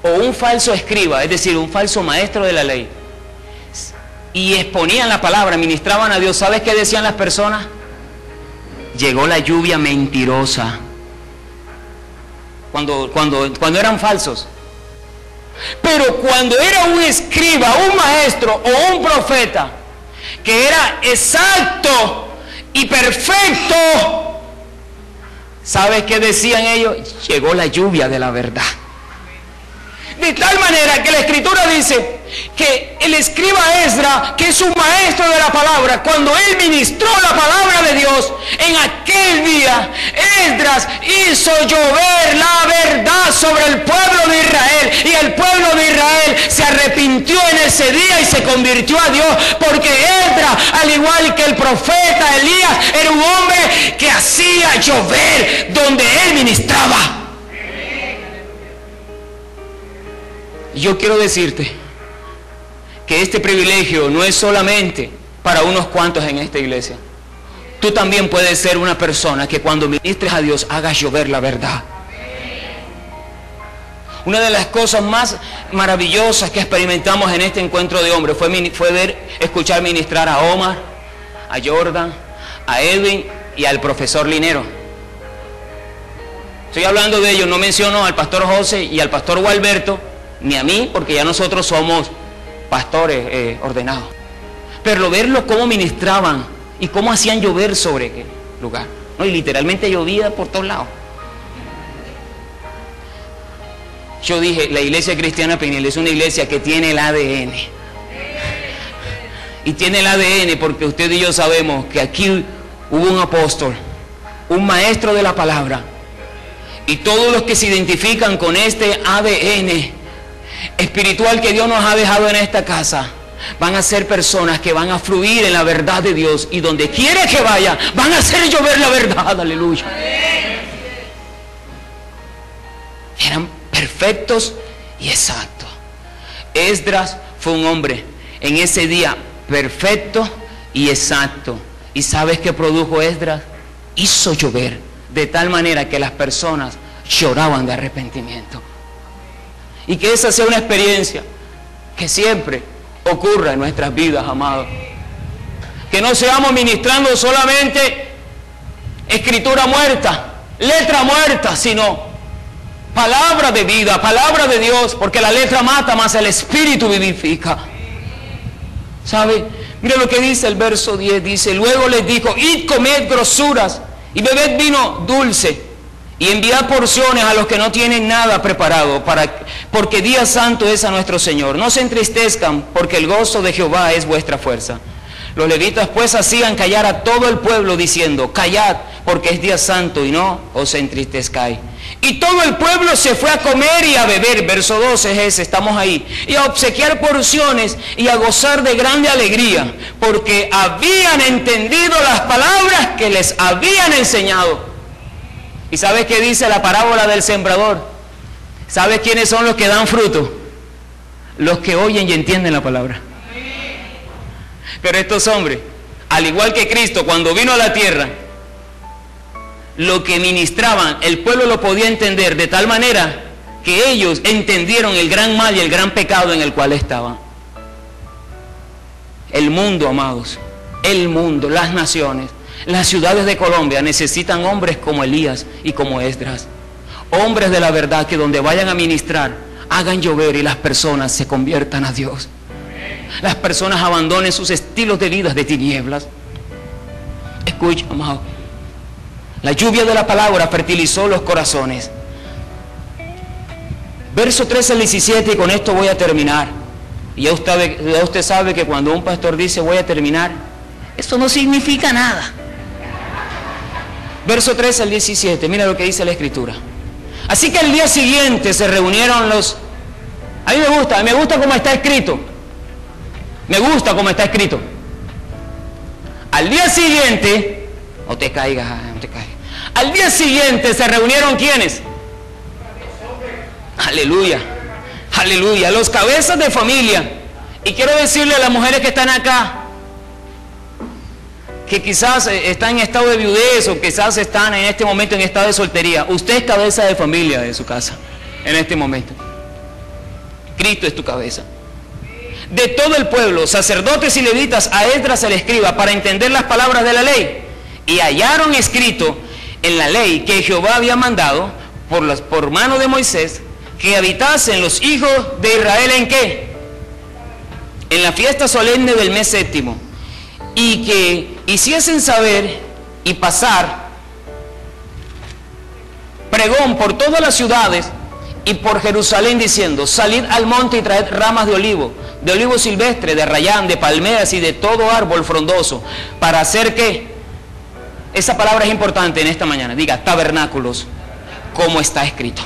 o un falso escriba, es decir, un falso maestro de la ley, y exponían la palabra, ministraban a Dios, ¿sabes qué decían las personas? Llegó la lluvia mentirosa. Cuando eran falsos. Pero cuando era un escriba, un maestro o un profeta que era exacto y perfecto, ¿sabes qué decían ellos? Llegó la lluvia de la verdad. De tal manera que la Escritura dice que el escriba Esdras, que es un maestro de la palabra, cuando él ministró la palabra de Dios, en aquel día Esdras hizo llover la verdad sobre el pueblo de Israel, y el pueblo de Israel se arrepintió en ese día y se convirtió a Dios, porque Esdras, al igual que el profeta Elías, era un hombre que hacía llover donde él ministraba. Yo quiero decirte que este privilegio no es solamente para unos cuantos en esta iglesia. Tú también puedes ser una persona que cuando ministres a Dios hagas llover la verdad. Una de las cosas más maravillosas que experimentamos en este encuentro de hombres fue escuchar ministrar a Omar, a Jordan, a Edwin y al profesor Linero. Estoy hablando de ellos, no menciono al pastor José y al pastor Gualberto, ni a mí, porque ya nosotros somos pastores ordenados. Pero verlos cómo ministraban y cómo hacían llover sobre aquel lugar, ¿no? Y literalmente llovía por todos lados. Yo dije, la iglesia cristiana Peniel es una iglesia que tiene el ADN. Y tiene el ADN porque usted y yo sabemos que aquí hubo un apóstol, un maestro de la palabra, y todos los que se identifican con este ADN espiritual que Dios nos ha dejado en esta casa van a ser personas que van a fluir en la verdad de Dios, y donde quiera que vaya van a hacer llover la verdad. Aleluya. Eran perfectos y exactos. Esdras fue un hombre en ese día perfecto y exacto. ¿Y sabes qué produjo Esdras? Hizo llover de tal manera que las personas lloraban de arrepentimiento. Y que esa sea una experiencia que siempre ocurra en nuestras vidas, amados. Que no seamos ministrando solamente escritura muerta, letra muerta, sino palabra de vida, palabra de Dios, porque la letra mata, más el espíritu vivifica. ¿Sabe? Mira lo que dice el verso 10, dice: luego les dijo, id, comed grosuras y bebed vino dulce, y enviad porciones a los que no tienen nada preparado, porque día santo es a nuestro Señor. No se entristezcan, porque el gozo de Jehová es vuestra fuerza. Los levitas pues hacían callar a todo el pueblo, diciendo: callad, porque es día santo, y no os entristezcáis. Y todo el pueblo se fue a comer y a beber, verso 12 es ese, estamos ahí, y a obsequiar porciones y a gozar de grande alegría, porque habían entendido las palabras que les habían enseñado. ¿Y sabes qué dice la parábola del sembrador? ¿Sabes quiénes son los que dan fruto? Los que oyen y entienden la palabra. Pero estos hombres, al igual que Cristo, cuando vino a la tierra, lo que ministraban, el pueblo lo podía entender de tal manera que ellos entendieron el gran mal y el gran pecado en el cual estaban. El mundo, amados, el mundo, las naciones, las ciudades de Colombia necesitan hombres como Elías y como Esdras. Hombres de la verdad que donde vayan a ministrar, hagan llover y las personas se conviertan a Dios. Las personas abandonen sus estilos de vida de tinieblas. Escucha, amado. La lluvia de la palabra fertilizó los corazones. Verso 13 al 17, y con esto voy a terminar. Y ya usted sabe que cuando un pastor dice voy a terminar, esto no significa nada. Verso 13 al 17, mira lo que dice la Escritura. Así que el día siguiente se reunieron los... A mí me gusta como está escrito. Me gusta como está escrito. Al día siguiente, no te caigas. Al día siguiente se reunieron ¿quiénes? Aleluya, aleluya, los cabezas de familia. Y quiero decirle a las mujeres que están acá que quizás están en estado de viudez o quizás están en este momento en estado de soltería. Usted es cabeza de familia de su casa en este momento. Cristo es tu cabeza. De todo el pueblo, sacerdotes y levitas, a Esdras el escriba, para entender las palabras de la ley. Y hallaron escrito en la ley que Jehová había mandado por mano de Moisés, que habitasen los hijos de Israel ¿en qué? En la fiesta solemne del mes séptimo, y que hiciesen saber y pasar pregón por todas las ciudades y por Jerusalén, diciendo: salid al monte y traed ramas de olivo silvestre, de rayán, de palmeras y de todo árbol frondoso, para hacer ¿qué? Esa palabra es importante en esta mañana. Diga: tabernáculos, como está escrito.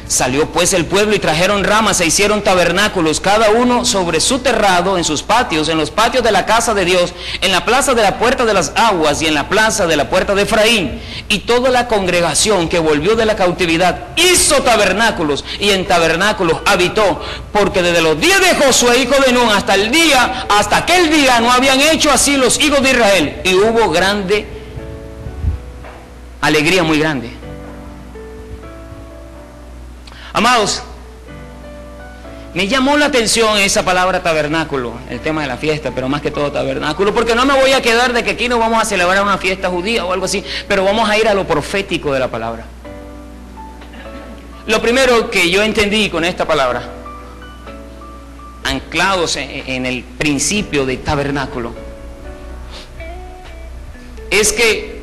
Salió pues el pueblo y trajeron ramas e hicieron tabernáculos, cada uno sobre su terrado, en sus patios, en los patios de la casa de Dios, en la plaza de la puerta de las aguas y en la plaza de la puerta de Efraín. Y toda la congregación que volvió de la cautividad hizo tabernáculos, y en tabernáculos habitó, porque desde los días de Josué hijo de Nun hasta aquel día no habían hecho así los hijos de Israel, y hubo grande alegría, muy grande. Amados, me llamó la atención esa palabra tabernáculo, el tema de la fiesta, pero más que todo tabernáculo, porque no me voy a quedar de que aquí nos vamos a celebrar una fiesta judía o algo así, pero vamos a ir a lo profético de la palabra. Lo primero que yo entendí con esta palabra, anclados en el principio de tabernáculo, es que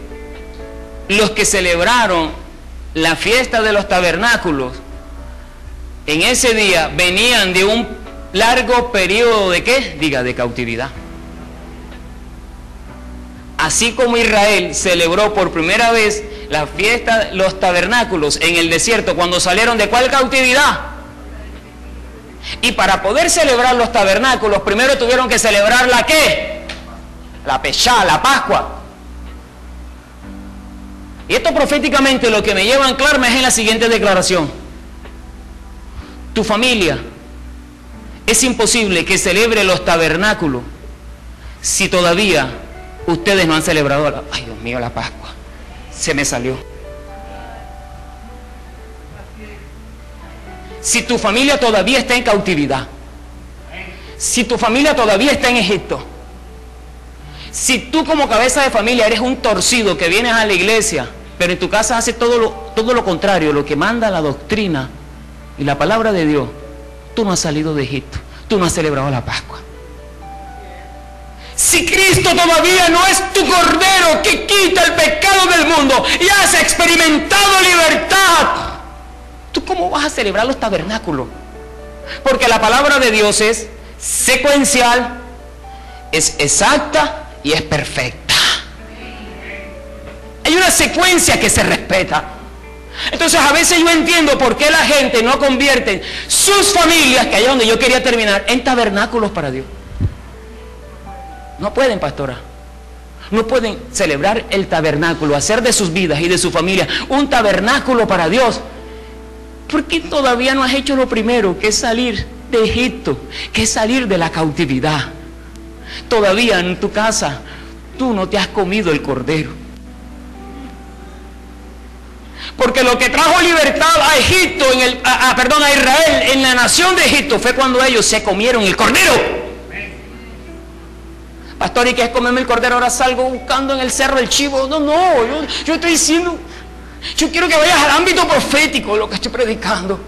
los que celebraron la fiesta de los tabernáculos en ese día venían de un largo periodo de ¿qué? Diga, de cautividad. Así como Israel celebró por primera vez la fiesta de los tabernáculos en el desierto, cuando salieron ¿de cuál cautividad? Y para poder celebrar los tabernáculos, primero tuvieron que celebrar la ¿qué? La Peshá, la Pascua. Y esto proféticamente lo que me lleva a anclarme es en la siguiente declaración: tu familia, es imposible que celebre los tabernáculos si todavía ustedes no han celebrado ay Dios mío, la Pascua. Se me salió. Si tu familia todavía está en cautividad, si tu familia todavía está en Egipto, si tú como cabeza de familia eres un torcido que vienes a la iglesia, pero en tu casa haces todo lo contrario, lo que manda la doctrina y la palabra de Dios, tú no has salido de Egipto, tú no has celebrado la Pascua. Si Cristo todavía no es tu Cordero que quita el pecado del mundo y has experimentado libertad, ¿tú cómo vas a celebrar los tabernáculos? Porque la palabra de Dios es secuencial, es exacta y es perfecta. Hay una secuencia que se respeta. Entonces a veces yo entiendo por qué la gente no convierte sus familias, que allá donde yo quería terminar, en tabernáculos para Dios. No pueden, pastora. No pueden celebrar el tabernáculo, hacer de sus vidas y de su familia un tabernáculo para Dios, porque todavía no has hecho lo primero, que es salir de Egipto, que es salir de la cautividad. Todavía en tu casa tú no te has comido el cordero. Porque lo que trajo libertad a Egipto, a Israel, en la nación de Egipto, fue cuando ellos se comieron el cordero. Pastor, ¿y qué es comerme el cordero? Ahora salgo buscando en el cerro el chivo. Yo estoy diciendo, yo quiero que vayas al ámbito profético lo que estoy predicando.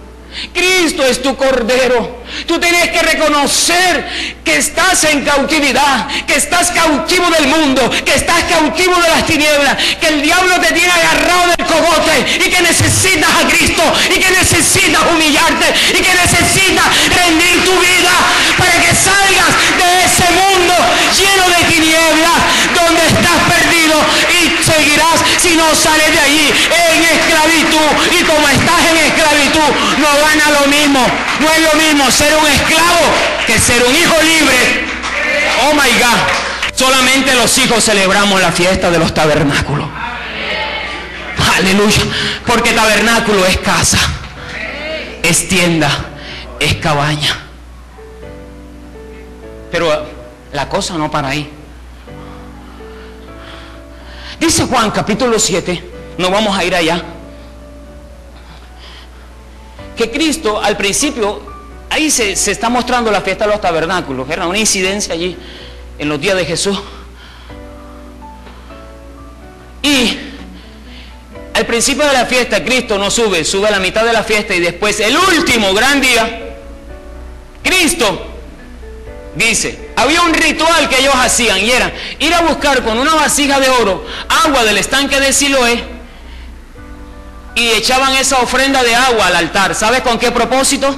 Cristo es tu Cordero. Tú tienes que reconocer que estás en cautividad, que estás cautivo del mundo, que estás cautivo de las tinieblas, que el diablo te tiene agarrado del cogote y que necesitas a Cristo y que necesitas humillarte y que necesitas rendir tu vida para que salgas de ese mundo lleno de tinieblas donde estás perdido y seguirás si no sales de allí en esclavitud. Y como estás en esclavitud, no gana lo mismo. No es lo mismo ser un esclavo que ser un hijo libre. Oh my God. Solamente los hijos celebramos la fiesta de los tabernáculos. Aleluya. Porque tabernáculo es casa, es tienda, es cabaña. Pero la cosa no para ahí. Dice Juan capítulo 7, no vamos a ir allá, que Cristo al principio, ahí se está mostrando la fiesta de los tabernáculos. Era una incidencia allí en los días de Jesús. Y al principio de la fiesta Cristo no sube a la mitad de la fiesta, y después el último gran día Cristo dice, había un ritual que ellos hacían, y era ir a buscar con una vasija de oro agua del estanque de Siloé, y echaban esa ofrenda de agua al altar. ¿Sabes con qué propósito?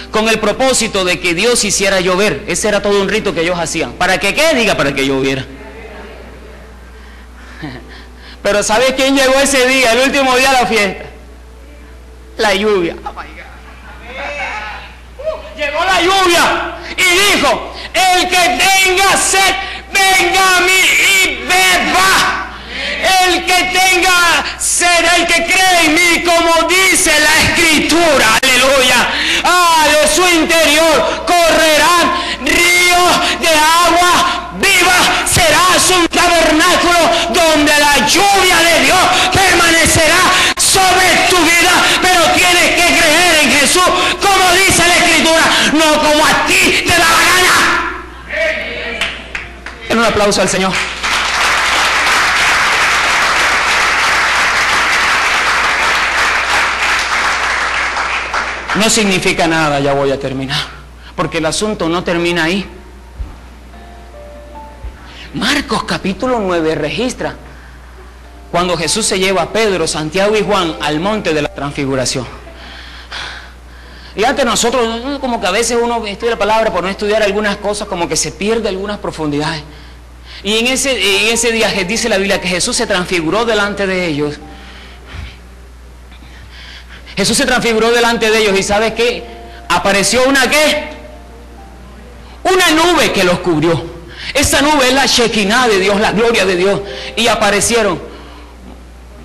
Con el propósito de que Dios hiciera llover. Ese era todo un rito que ellos hacían. ¿Para que qué? Diga, para que lloviera. Pero ¿sabes quién llegó ese día, el último día de la fiesta? La lluvia. Oh my God. Llegó la lluvia y dijo, el que tenga sed, venga a mí y beba. El que tenga sed, el que cree en mí, como dice la Escritura, aleluya, de su interior correrán ríos de agua viva. Serás un tabernáculo donde la lluvia de Dios permanecerá sobre tu vida, pero tienes que creer en Jesús, como dice la Escritura, no como a ti te da la gana. Den un aplauso al Señor. No significa nada, ya voy a terminar, porque el asunto no termina ahí. Marcos capítulo 9 registra cuando Jesús se lleva a Pedro, Santiago y Juan al monte de la transfiguración. Y antes nosotros, como que a veces uno estudia la palabra por no estudiar algunas cosas, como que se pierde algunas profundidades. Y en ese día dice la Biblia que Jesús se transfiguró delante de ellos. Jesús se transfiguró delante de ellos, y ¿sabes qué? Apareció una ¿qué? Una nube que los cubrió. Esa nube es la Shekinah de Dios, la gloria de Dios. Y aparecieron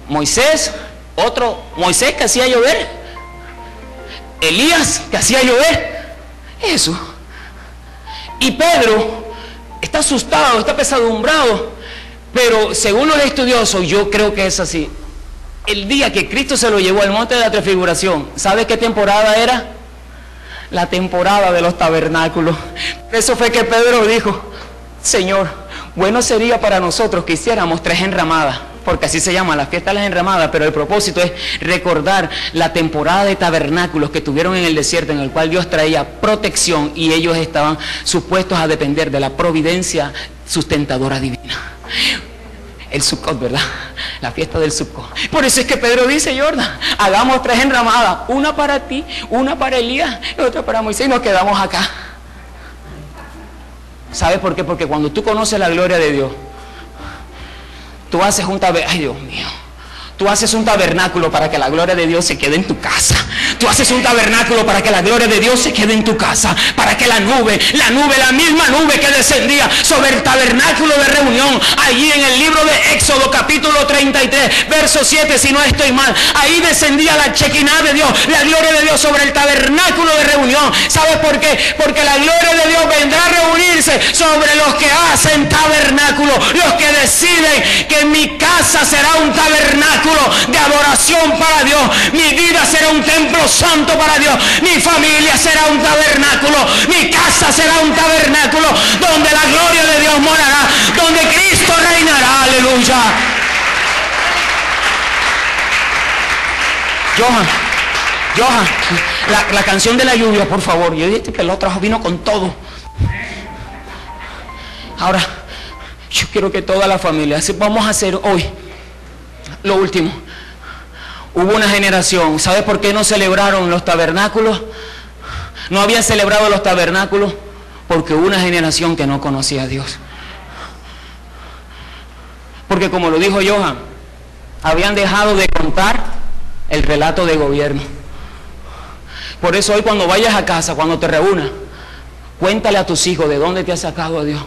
Moisés, otro Moisés que hacía llover, Elías que hacía llover, eso. Y Pedro está asustado, está pesadumbrado, pero según los estudiosos, yo creo que es así. El día que Cristo se lo llevó al monte de la transfiguración, ¿sabe qué temporada era? La temporada de los tabernáculos. Eso fue que Pedro dijo, Señor, bueno sería para nosotros que hiciéramos 3 enramadas, porque así se llama la fiesta de las enramadas, pero el propósito es recordar la temporada de tabernáculos que tuvieron en el desierto, en el cual Dios traía protección y ellos estaban supuestos a depender de la providencia sustentadora divina. El Sukkot, ¿verdad? La fiesta del Sukkot. Por eso es que Pedro dice, Jordan, hagamos 3 enramadas, una para ti, una para Elías y otra para Moisés, y nos quedamos acá. ¿Sabes por qué? Porque cuando tú conoces la gloria de Dios, tú haces un tabernáculo. Ay, Dios mío. Tú haces un tabernáculo para que la gloria de Dios se quede en tu casa. Tú haces un tabernáculo para que la gloria de Dios se quede en tu casa. Para que la misma nube que descendía sobre el tabernáculo de reunión, allí en el libro de Éxodo capítulo 33, verso 7, si no estoy mal, ahí descendía la Shekinah de Dios, la gloria de Dios sobre el tabernáculo de reunión. ¿Sabes por qué? Porque la gloria de Dios vendrá a reunirse sobre los que hacen tabernáculo, los que deciden que mi casa será un tabernáculo de adoración para Dios, mi vida será un templo santo para Dios, mi familia será un tabernáculo, mi casa será un tabernáculo donde la gloria de Dios morará, donde Cristo reinará. Aleluya. Johan, la canción de la lluvia, por favor. Yo dije que el otro vino con todo. Ahora yo quiero que toda la familia, vamos a hacer hoy lo último. Hubo una generación, ¿sabes por qué no celebraron los tabernáculos? No habían celebrado los tabernáculos porque hubo una generación que no conocía a Dios. Porque como lo dijo Johan, habían dejado de contar el relato de gobierno. Por eso hoy cuando vayas a casa, cuando te reúnas, cuéntale a tus hijos de dónde te ha sacado a Dios.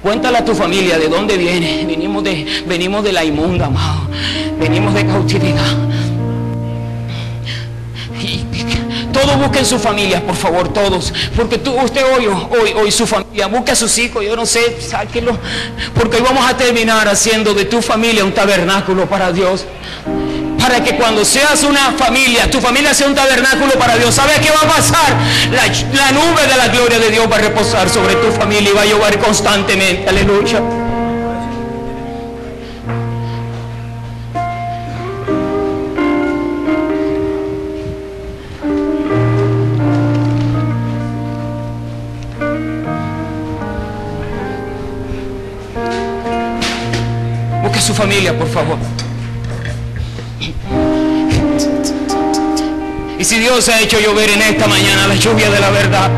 Cuéntale a tu familia de dónde vienes. Venimos de la inmunda, amado. Venimos de cautividad. Y Todos busquen sus familias, por favor, todos. Porque usted hoy su familia, busque a sus hijos, yo no sé, sáquenlos. Porque hoy vamos a terminar haciendo de tu familia un tabernáculo para Dios. Para que cuando seas una familia, tu familia sea un tabernáculo para Dios. ¿Sabes qué va a pasar? La nube de la gloria de Dios va a reposar sobre tu familia y va a llover constantemente. Aleluya. Busque a su familia, por favor. Y si Dios ha hecho llover en esta mañana la lluvia de la verdad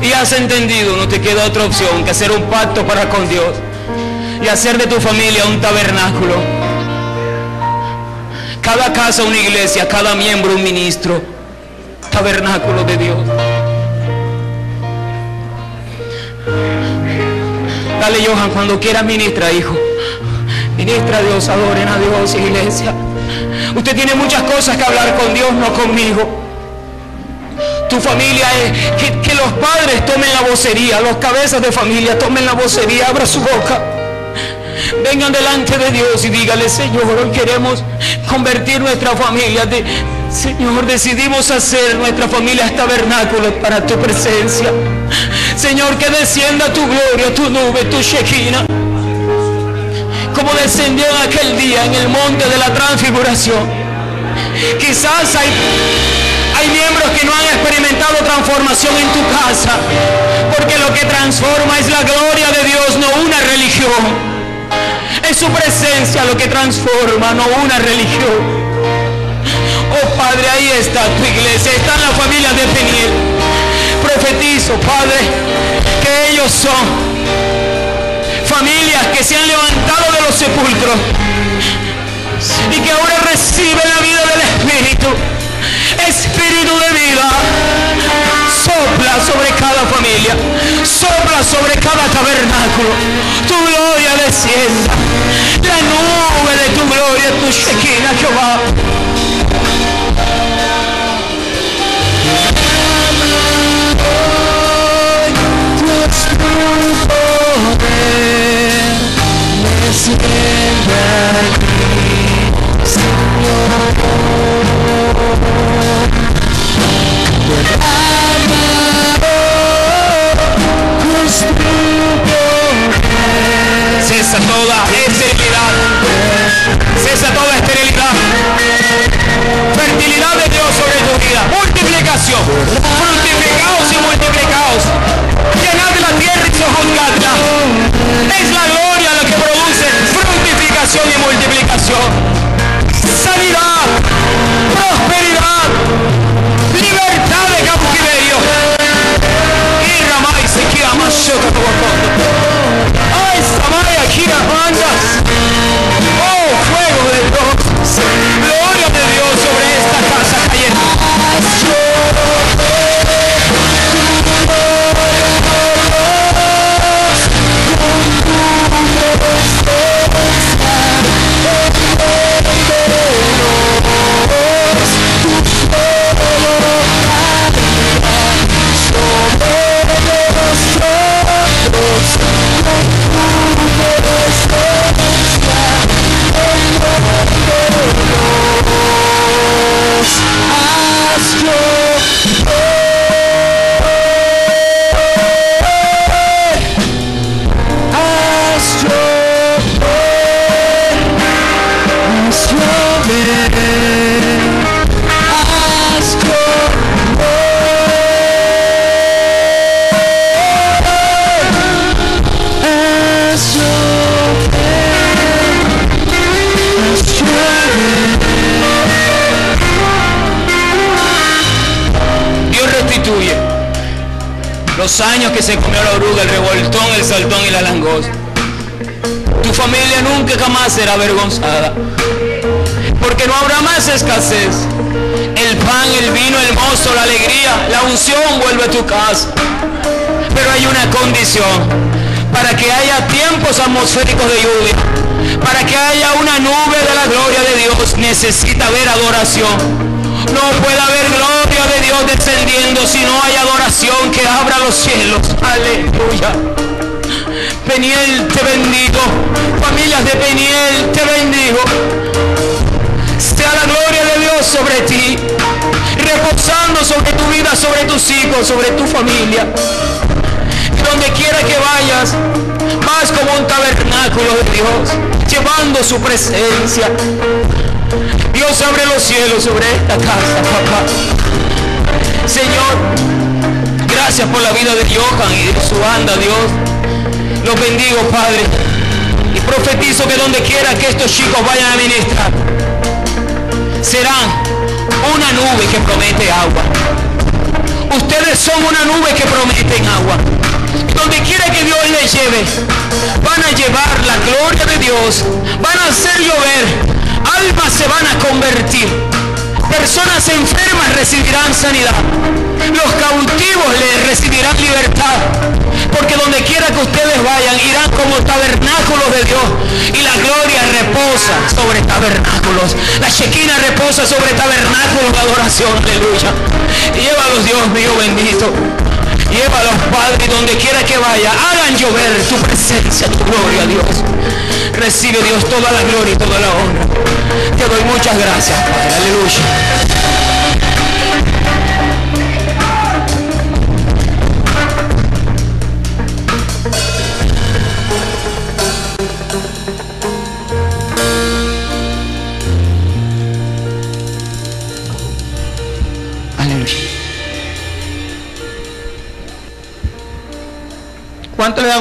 y has entendido, no te queda otra opción que hacer un pacto para con Dios y hacer de tu familia un tabernáculo. Cada casa una iglesia, cada miembro un ministro, tabernáculo de Dios. Dale, Johan, cuando quieras ministra, hijo. Ministra a Dios, adoren a Dios, iglesia. Usted tiene muchas cosas que hablar con Dios, no conmigo. Tu familia es que los padres tomen la vocería, los cabezas de familia tomen la vocería, abra su boca. Vengan delante de Dios y dígale: Señor, hoy queremos convertir nuestra familia. Señor, decidimos hacer nuestra familia tabernáculo para tu presencia. Señor, que descienda tu gloria, tu nube, tu Shekinah, como descendió en aquel día en el monte de la transfiguración. Quizás hay miembros que no han experimentado transformación en tu casa, porque lo que transforma es la gloria de Dios, no una religión. Es su presencia lo que transforma, no una religión. Oh Padre, ahí está tu iglesia, están las familias de Peniel. Profetizo, Padre, que ellos son familias que se han levantado de los sepulcros y que ahora reciben la vida del Espíritu. Espíritu de vida, sopla sobre cada familia, sopla sobre cada tabernáculo. Tu gloria descienda, la nube de tu gloria, tu Shekinah, Jehová. Cesa toda esterilidad, cesa toda esterilidad. Fertilidad de Dios sobre tu vida, multiplicación, fructificaos y multiplicaos, llenad la tierra y sojuzgadla. Es la gloria lo que produce fructificación y multiplicación, sanidad, prosperidad, libertad de cautiverio. Y Ramay se queda más choca como fondo. ¡Ay, Samaya, gira bandas! ¡Oh, fuego de Dios! ¡Gloria de Dios sobre esta casa cayendo! Los años que se comió la oruga, el revoltón, el saltón y la langosta. Tu familia nunca jamás será avergonzada, porque no habrá más escasez. El pan, el vino, el mosto, la alegría, la unción vuelve a tu casa. Pero hay una condición: para que haya tiempos atmosféricos de lluvia, para que haya una nube de la gloria de Dios, necesita haber adoración. No puede haber gloria de Dios descendiendo si no hay adoración que abra los cielos. Aleluya. Peniel, te bendigo. Familias de Peniel, te bendigo. Sea la gloria de Dios sobre ti, reposando sobre tu vida, sobre tus hijos, sobre tu familia. Y donde quiera que vayas, vas como un tabernáculo de Dios, llevando su presencia. Dios abre los cielos sobre esta casa, papá. Señor, gracias por la vida de Johan y de su banda, Dios. Los bendigo, Padre. Y profetizo que donde quiera que estos chicos vayan a ministrar, serán una nube que promete agua. Ustedes son una nube que prometen agua. Donde quiera que Dios les lleve, van a llevar la gloria de Dios, van a hacer llover, almas se van a convertir, personas enfermas recibirán sanidad, los cautivos les recibirán libertad, porque donde quiera que ustedes vayan, irán como tabernáculos de Dios, y la gloria reposa sobre tabernáculos, la Shekinah reposa sobre tabernáculos de adoración. Aleluya. Llévalos, Dios mío bendito. Llévalos, Padre, donde quiera que vaya, hagan llover tu presencia, tu gloria, Dios. Recibe, Dios, toda la gloria y toda la honra. Te doy muchas gracias, Padre. Aleluya. Aleluya. ¿Cuánto le dan?